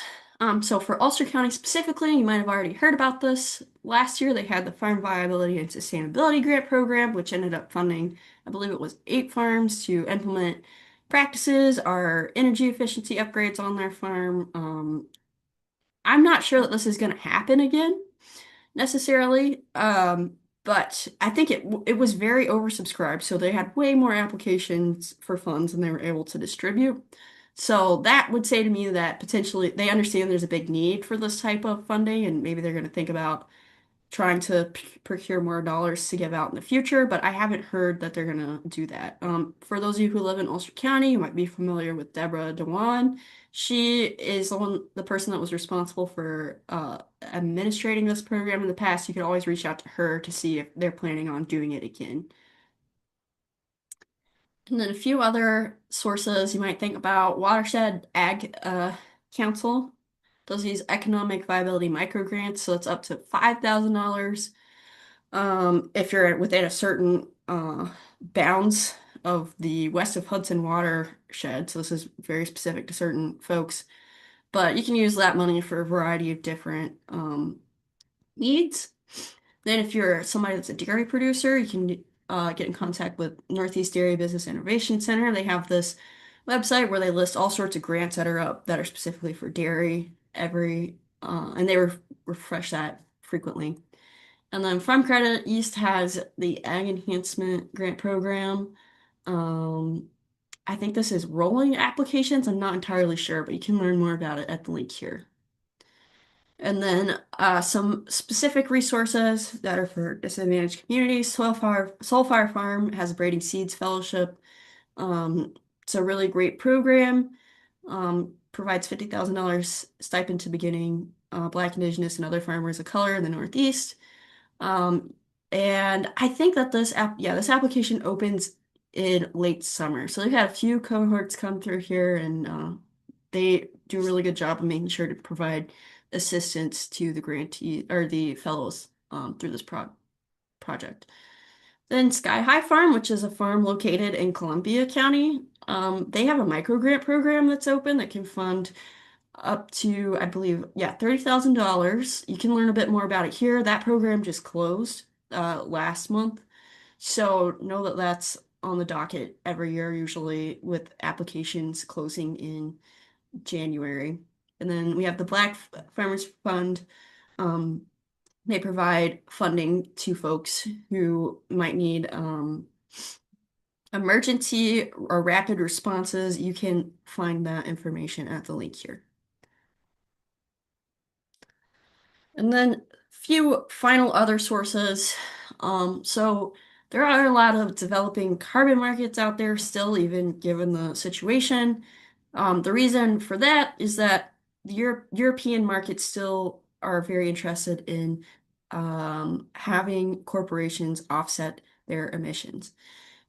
So for Ulster County specifically, you might have already heard about this. Last year, they had the Farm Viability and Sustainability Grant Program, which ended up funding, I believe it was 8 farms to implement practices or energy efficiency upgrades on their farm. I'm not sure that this is going to happen again necessarily. But I think it was very oversubscribed, so they had way more applications for funds than they were able to distribute. So that would say to me that potentially they understand there's a big need for this type of funding, and maybe they're going to think about trying to procure more dollars to give out in the future, but I haven't heard that they're gonna do that. For those of you who live in Ulster County, you might be familiar with Deborah Dewan. She is the person that was responsible for administrating this program in the past. You could always reach out to her to see if they're planning on doing it again. And then a few other sources you might think about: Watershed Ag Council does these economic viability micro grants, so it's up to $5,000. If you're within a certain bounds of the west of Hudson watershed, so this is very specific to certain folks, but you can use that money for a variety of different needs. Then, if you're somebody that's a dairy producer, you can get in contact with Northeast Dairy Business Innovation Center. They have this website where they list all sorts of grants that are up that are specifically for dairy and they refresh that frequently. And then Farm Credit East has the Ag Enhancement Grant Program. Um, I think this is rolling applications. I'm not entirely sure, but you can learn more about it at the link here. And then some specific resources that are for disadvantaged communities. Soulfire Farm has a Braiding Seeds Fellowship. It's a really great program. Provides $50,000 stipend to beginning Black, Indigenous, and other farmers of color in the Northeast. Um, and I think that this application opens in late summer. So they've had a few cohorts come through here, and they do a really good job of making sure to provide assistance to the grantee or the fellows through this project. Then Sky High Farm, which is a farm located in Columbia County, they have a micro grant program that's open that can fund up to, I believe, yeah, $30,000. You can learn a bit more about it here. That program just closed last month. So know that that's on the docket every year, usually with applications closing in January. And then we have the Black Farmers Fund. Um, they provide funding to folks who might need emergency or rapid responses. You can find that information at the link here. And then few final other sources. So there are a lot of developing carbon markets out there still, even given the situation. The reason for that is that the European markets still are very interested in having corporations offset their emissions.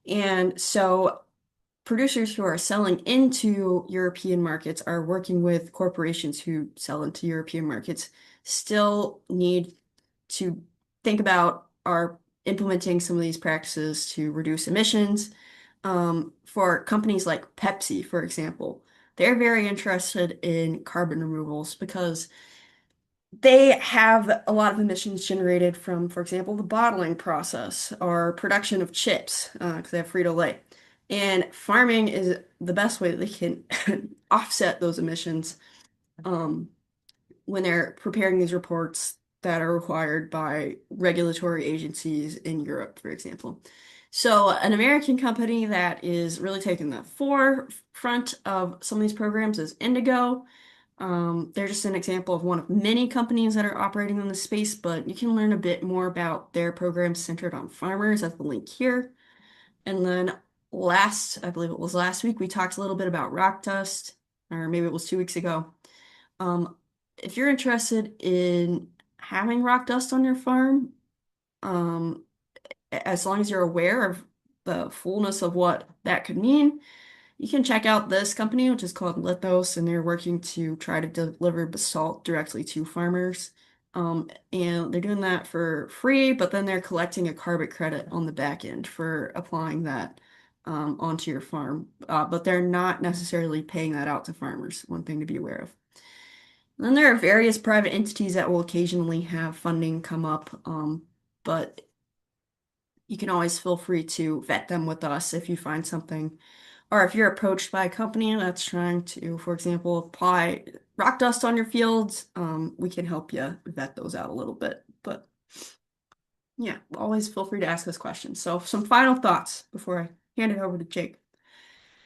And so producers who are selling into European markets are working with corporations who sell into European markets still need to think about are implementing some of these practices to reduce emissions. For companies like Pepsi, for example, they're very interested in carbon removals because they have a lot of emissions generated from, for example, the bottling process or production of chips, because they have Frito-Lay. And farming is the best way that they can offset those emissions. um, when they're preparing these reports that are required by regulatory agencies in Europe, for example. So, an American company that is really taking the forefront of some of these programs is Indigo. They're just an example of one of many companies that are operating in the space, but you can learn a bit more about their programs centered on farmers at the link here. And then I believe it was last week, we talked a little bit about rock dust, or maybe it was 2 weeks ago. Um, if you're interested in having rock dust on your farm, um, as long as you're aware of the fullness of what that could mean, you can check out this company, which is called Lithos, and they're working to try to deliver basalt directly to farmers. And they're doing that for free, but then they're collecting a carbon credit on the back end for applying that onto your farm. But they're not necessarily paying that out to farmers, one thing to be aware of. Then there are various private entities that will occasionally have funding come up, but you can always feel free to vet them with us if you find something, or if you're approached by a company that's trying to, for example, apply rock dust on your fields, we can help you vet those out a little bit. But yeah, always feel free to ask us questions. So, some final thoughts before I hand it over to Jake.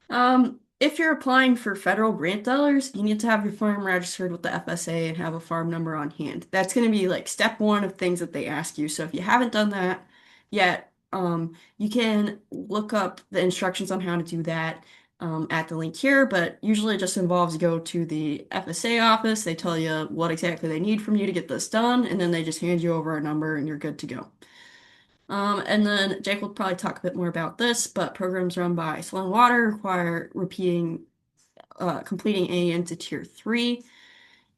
If you're applying for federal grant dollars, you need to have your farm registered with the FSA and have a farm number on hand. That's going to be like step one of things that they ask you. So if you haven't done that yet, you can look up the instructions on how to do that at the link here, but usually it just involves you go to the FSA office, they tell you what exactly they need from you to get this done, and then they just hand you over a number and you're good to go. And then Jake will probably talk a bit more about this, but programs run by Soil and Water require completing A into Tier 3.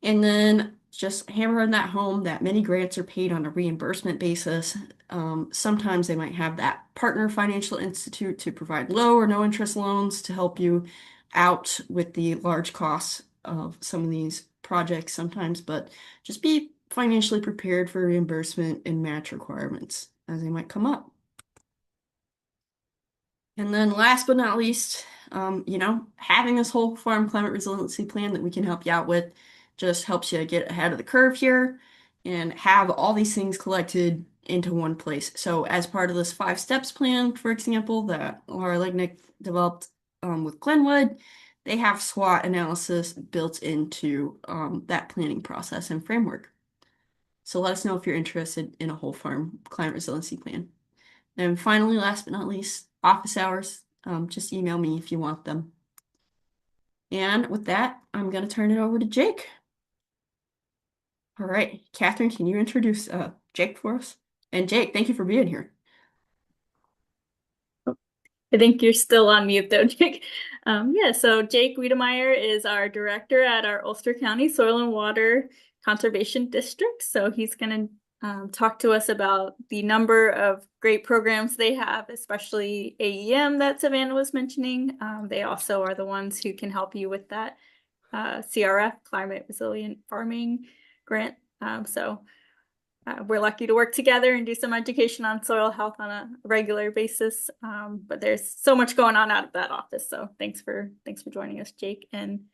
And then just hammering that home that many grants are paid on a reimbursement basis. Sometimes they might have that partner financial institute to provide low or no interest loans to help you out with the large costs of some of these projects sometimes, but just be financially prepared for reimbursement and match requirements as they might come up. And then last but not least, having this whole farm climate resiliency plan that we can help you out with just helps you get ahead of the curve here and have all these things collected into one place. So as part of this 5 steps plan, for example, that Laura Lignick developed with Glenwood, they have SWOT analysis built into that planning process and framework. So let us know if you're interested in a whole farm climate resiliency plan. And finally, last but not least, office hours. Just email me if you want them. And with that, I'm going to turn it over to Jake. All right, Catherine, can you introduce Jake for us? And Jake, thank you for being here. I think you're still on mute though, Jake. So Jake Wiedemeyer is our director at our Ulster County Soil and Water Conservation District. So he's going to talk to us about the number of great programs they have, especially AEM that Savannah was mentioning. They also are the ones who can help you with that CRF, Climate Resilient Farming grant. We're lucky to work together and do some education on soil health on a regular basis. But there's so much going on out of that office. So thanks for joining us, Jake. And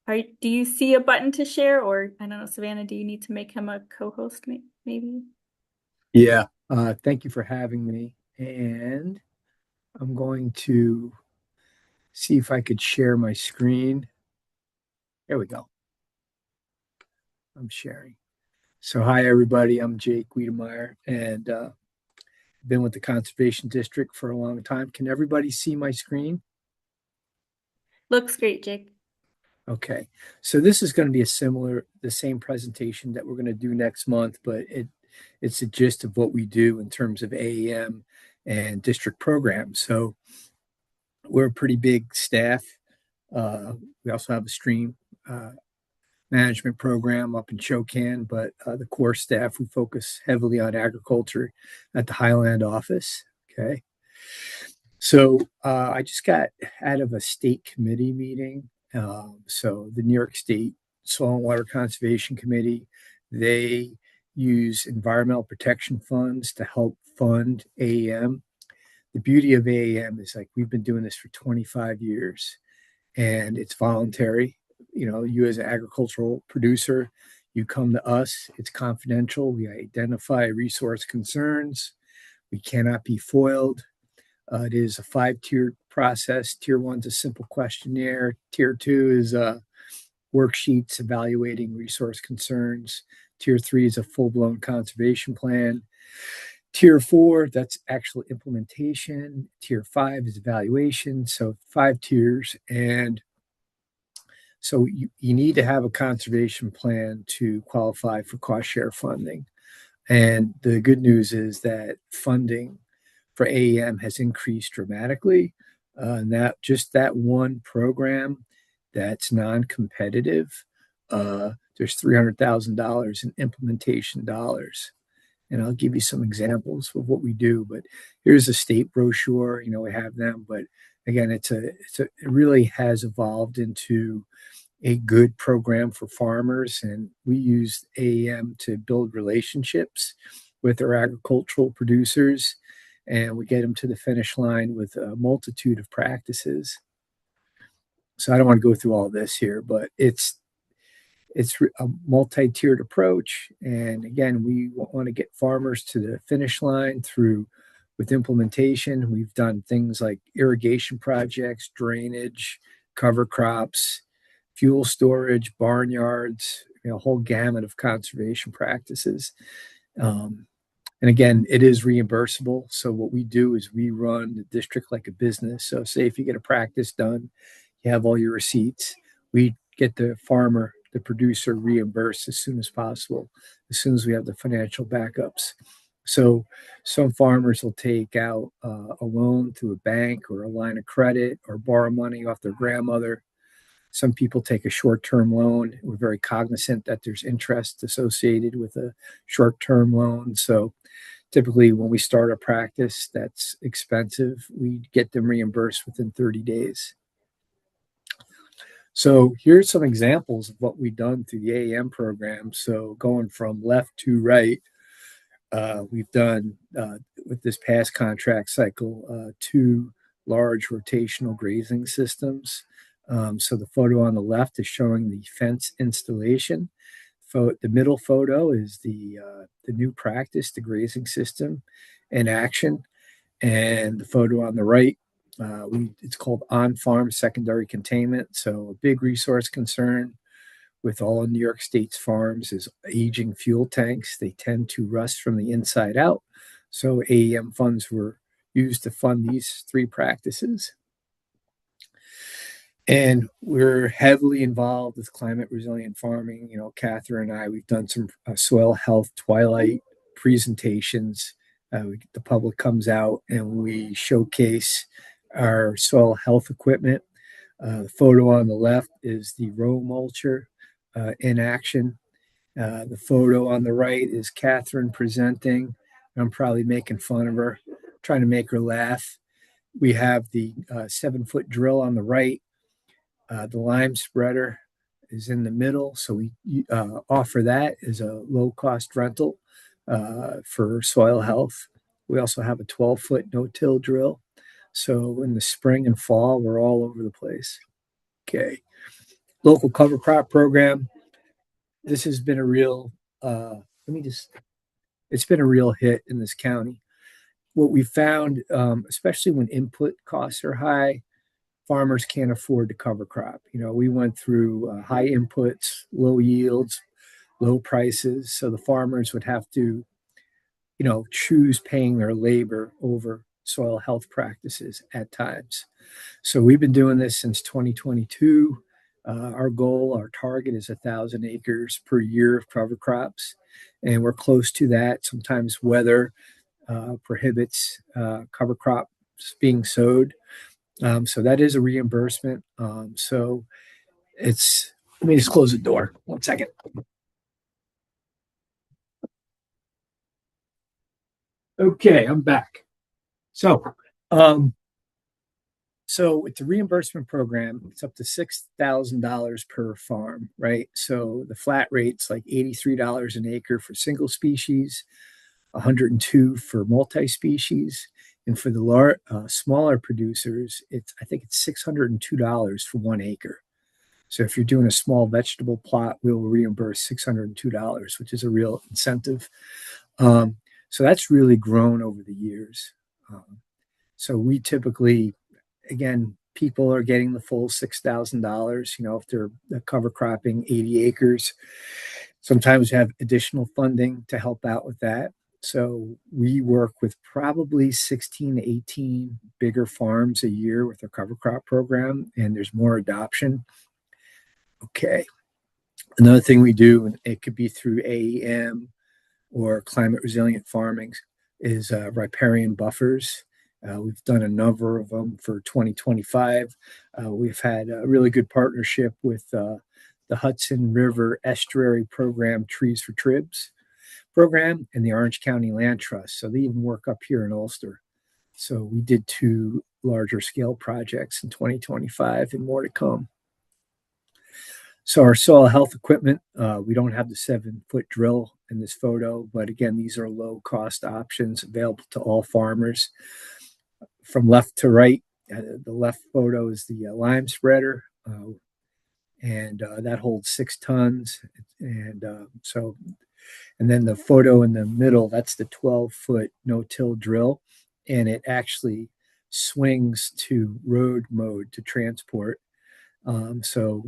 do you see a button to share, or I don't know, Savannah, do you need to make him a co-host maybe? Yeah, thank you for having me. And I'm going to see if I could share my screen. There we go. I'm sharing. So, hi, everybody. I'm Jake Wiedemeyer, and been with the Conservation District for a long time. Can everybody see my screen? Looks great, Jake. Okay. So this is going to be the same presentation that we're going to do next month, but it's the gist of what we do in terms of AEM and district programs. So we're a pretty big staff. We also have a stream management program up in Chocan, but the core staff, we focus heavily on agriculture at the Highland office. Okay. So I just got out of a state committee meeting. So the New York State Soil and Water Conservation Committee, they use environmental protection funds to help fund AEM. The beauty of AEM is like we've been doing this for 25 years and it's voluntary. you as an agricultural producer, you come to us. It's confidential. We identify resource concerns. We cannot be foiled. It is a five-tiered process. Tier one is a simple questionnaire. Tier two is worksheets evaluating resource concerns. Tier three is a full-blown conservation plan. Tier four, that's actual implementation. Tier five is evaluation. So five tiers. And so you need to have a conservation plan to qualify for cost share funding. And the good news is that funding for AEM has increased dramatically. And that just that one program that's non-competitive, there's $300,000 in implementation dollars. And I'll give you some examples of what we do. But here's a state brochure. We have them. But again, it really has evolved into a good program for farmers. And we use AEM to build relationships with our agricultural producers. And we get them to the finish line with a multitude of practices. So I don't want to go through all this here, but it's a multi-tiered approach. And again, we want to get farmers to the finish line through with implementation. We've done things like irrigation projects, drainage, cover crops, fuel storage, barnyards, a whole gamut of conservation practices. Um, and again, it is reimbursable. So what we do is we run the district like a business. So say if you get a practice done, you have all your receipts, we get the farmer, the producer reimbursed as soon as possible, as soon as we have the financial backups. So some farmers will take out a loan through a bank or a line of credit or borrow money off their grandmother. Some people take a short-term loan. We're very cognizant that there's interest associated with a short-term loan. So typically when we start a practice that's expensive, we get them reimbursed within 30 days. So here's some examples of what we've done through the AEM program. So going from left to right, we've done with this past contract cycle two large rotational grazing systems. So the photo on the left is showing the fence installation. The middle photo is the new practice, the grazing system in action, and the photo on the right, it's called on-farm secondary containment. So a big resource concern with all of New York State's farms is aging fuel tanks. They tend to rust from the inside out. So AEM funds were used to fund these three practices. And we're heavily involved with climate resilient farming. Catherine and I, we've done some soil health twilight presentations. The public comes out and we showcase our soil health equipment. The photo on the left is the row mulcher in action. The photo on the right is Catherine presenting. I'm probably making fun of her, trying to make her laugh. We have the 7-foot drill on the right. The lime spreader is in the middle. So we offer that as a low cost rental for soil health. We also have a 12-foot no-till drill. So in the spring and fall, we're all over the place. Okay. Local cover crop program. This has been a real, it's been a real hit in this county. What we found, especially when input costs are high, farmers can't afford to cover crop. We went through high inputs, low yields, low prices. So the farmers would have to, choose paying their labor over soil health practices at times. So we've been doing this since 2022. Our target is 1,000 acres per year of cover crops, and we're close to that. Sometimes weather prohibits cover crops being sowed. So that is a reimbursement. So let me just close the door. 1 second. Okay, I'm back. So it's a reimbursement program. It's up to $6,000 per farm, right? So the flat rate's like $83 an acre for single species, 102 for multi-species. And for the smaller producers, I think it's $602 for 1 acre. So if you're doing a small vegetable plot, we'll reimburse $602, which is a real incentive. Um, so that's really grown over the years. Um, so we typically, again, people are getting the full $6,000. If they're cover cropping 80 acres, sometimes we have additional funding to help out with that. So we work with probably 16 to 18 bigger farms a year with our cover crop program, and there's more adoption. Okay. Another thing we do, and it could be through AEM or climate resilient farming, is riparian buffers. We've done a number of them for 2025. We've had a really good partnership with the Hudson River Estuary Program Trees for Tribs program and the Orange County Land Trust. So they even work up here in Ulster. So we did two larger scale projects in 2025 and more to come. So our soil health equipment, we don't have the 7-foot drill in this photo, but again, these are low cost options available to all farmers. From left to right, the left photo is the lime spreader, and that holds 6 tons. And then the photo in the middle, that's the 12-foot no-till drill, and it actually swings to road mode to transport. So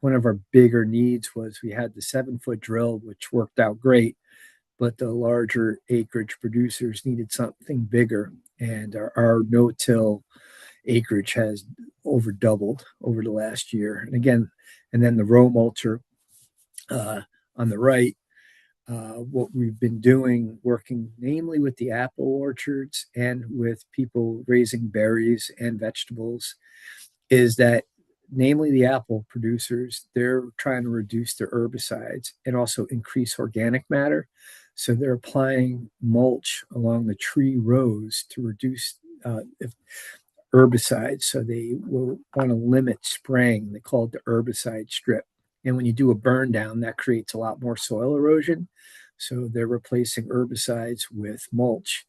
one of our bigger needs was we had the 7-foot drill, which worked out great, but the larger acreage producers needed something bigger. And our no-till acreage has over doubled over the last year. And again, and then the row mulcher on the right, what we've been doing, working namely with the apple orchards and with people raising berries and vegetables, is that namely the apple producers, they're trying to reduce their herbicides and also increase organic matter. So they're applying mulch along the tree rows to reduce herbicides. So they will want to limit spraying. They call it the herbicide strip. And when you do a burn down, that creates a lot more soil erosion. So they're replacing herbicides with mulch.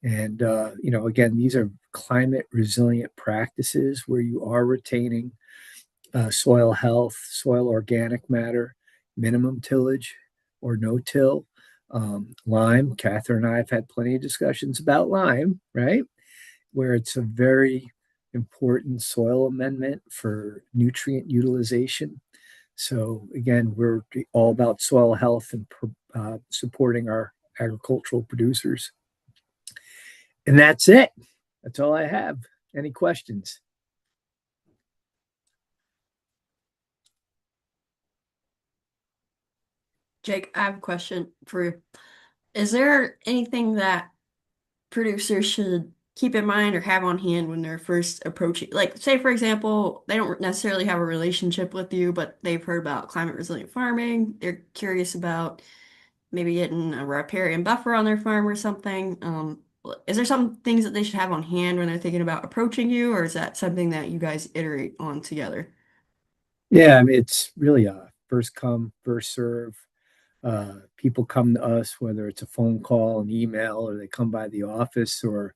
And, again, these are climate resilient practices where you are retaining soil health, soil organic matter, minimum tillage or no till. Lime, Catherine and I have had plenty of discussions about lime, right? Where it's a very important soil amendment for nutrient utilization. So again, we're all about soil health and supporting our agricultural producers. And that's it. That's all I have. Any questions? Jake, I have a question for you. Is there anything that producers should keep in mind or have on hand when they're first approaching? Like, say, for example, they don't necessarily have a relationship with you, but they've heard about climate resilient farming. They're curious about maybe getting a riparian buffer on their farm or something. Is there some things that they should have on hand when they're thinking about approaching you, or is that something that you guys iterate on together? Yeah, I mean, it's really a first come, first serve. People come to us, whether it's a phone call, an email, or they come by the office, or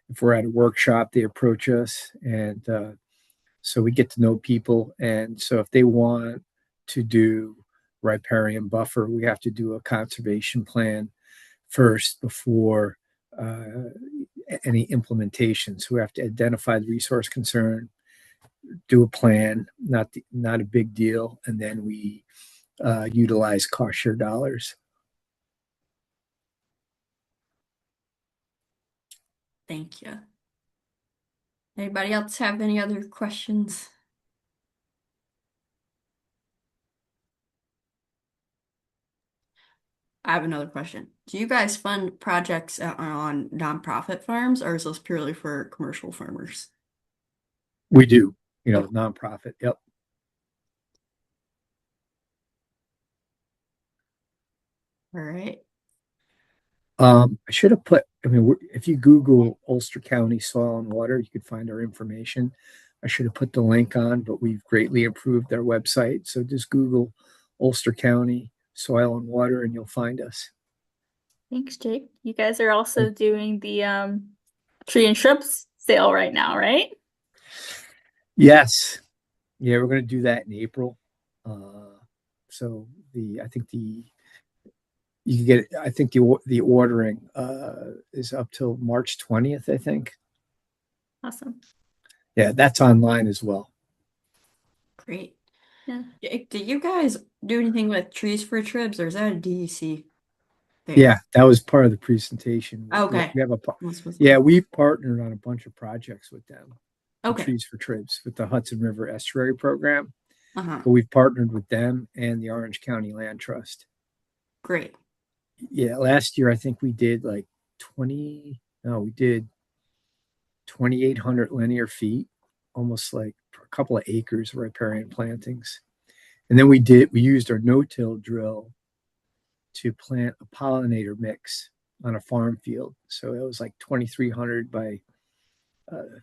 if we're at a workshop, they approach us. And so we get to know people. And so if they want to do riparian buffer, we have to do a conservation plan first before uh, any implementation. So we have to identify the resource concern, do a plan, not a big deal, and then we utilize cost share dollars. Thank you. Anybody else have any other questions? I have another question. Do you guys fund projects on nonprofit farms, or is this purely for commercial farmers? We do, Okay. nonprofit. Yep. All right. I should have put, I mean, if you Google Ulster County Soil and Water, you could find our information. I should have put the link on, but we've greatly improved our website. So just Google Ulster County Soil and Water and you'll find us. Thanks, Jake. You guys are also doing the tree and shrubs sale right now, right? Yes. Yeah, we're going to do that in April. Uh, so the I think the you can get I think the ordering is up till March 20th, I think. Awesome. Yeah, that's online as well. Great. Yeah. Do you guys do anything with Trees for Tribs, or is that a DEC thing? Yeah, that was part of the presentation. Okay. We have This was yeah, the we partnered on a bunch of projects with them, with okay. Trees for Tribs, with the Hudson River Estuary Program. Uh-huh. But we've partnered with them and the Orange County Land Trust. Great. Yeah, last year I think we did like 20, no, we did 2,800 linear feet, almost like a couple of acres of riparian plantings. And then we used our no-till drill to plant a pollinator mix on a farm field. So it was like 2,300 by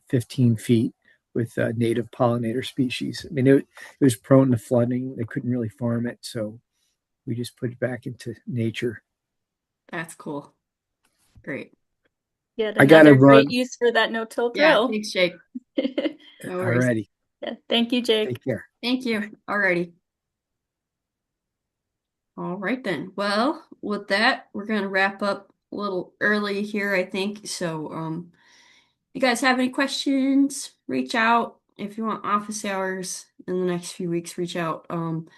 15 feet with native pollinator species. I mean, it was prone to flooding. They couldn't really farm it. So we just put it back into nature. That's cool. Great. Yet I got to another great run use for that no-till Yeah, drill. thanks, Jake. No worries. already. Yeah. Thank you, Jake. Take care. Thank you. Alrighty. All right then. Well, with that, we're gonna wrap up a little early here, I think. So, you guys have any questions, reach out. If you want office hours in the next few weeks, reach out. And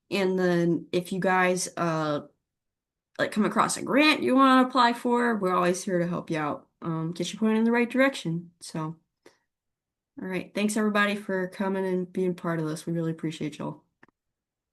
then if you guys like come across a grant you want to apply for, we're always here to help you out. Get you pointed in the right direction. So, all right. Thanks everybody for coming and being part of this. We really appreciate y'all.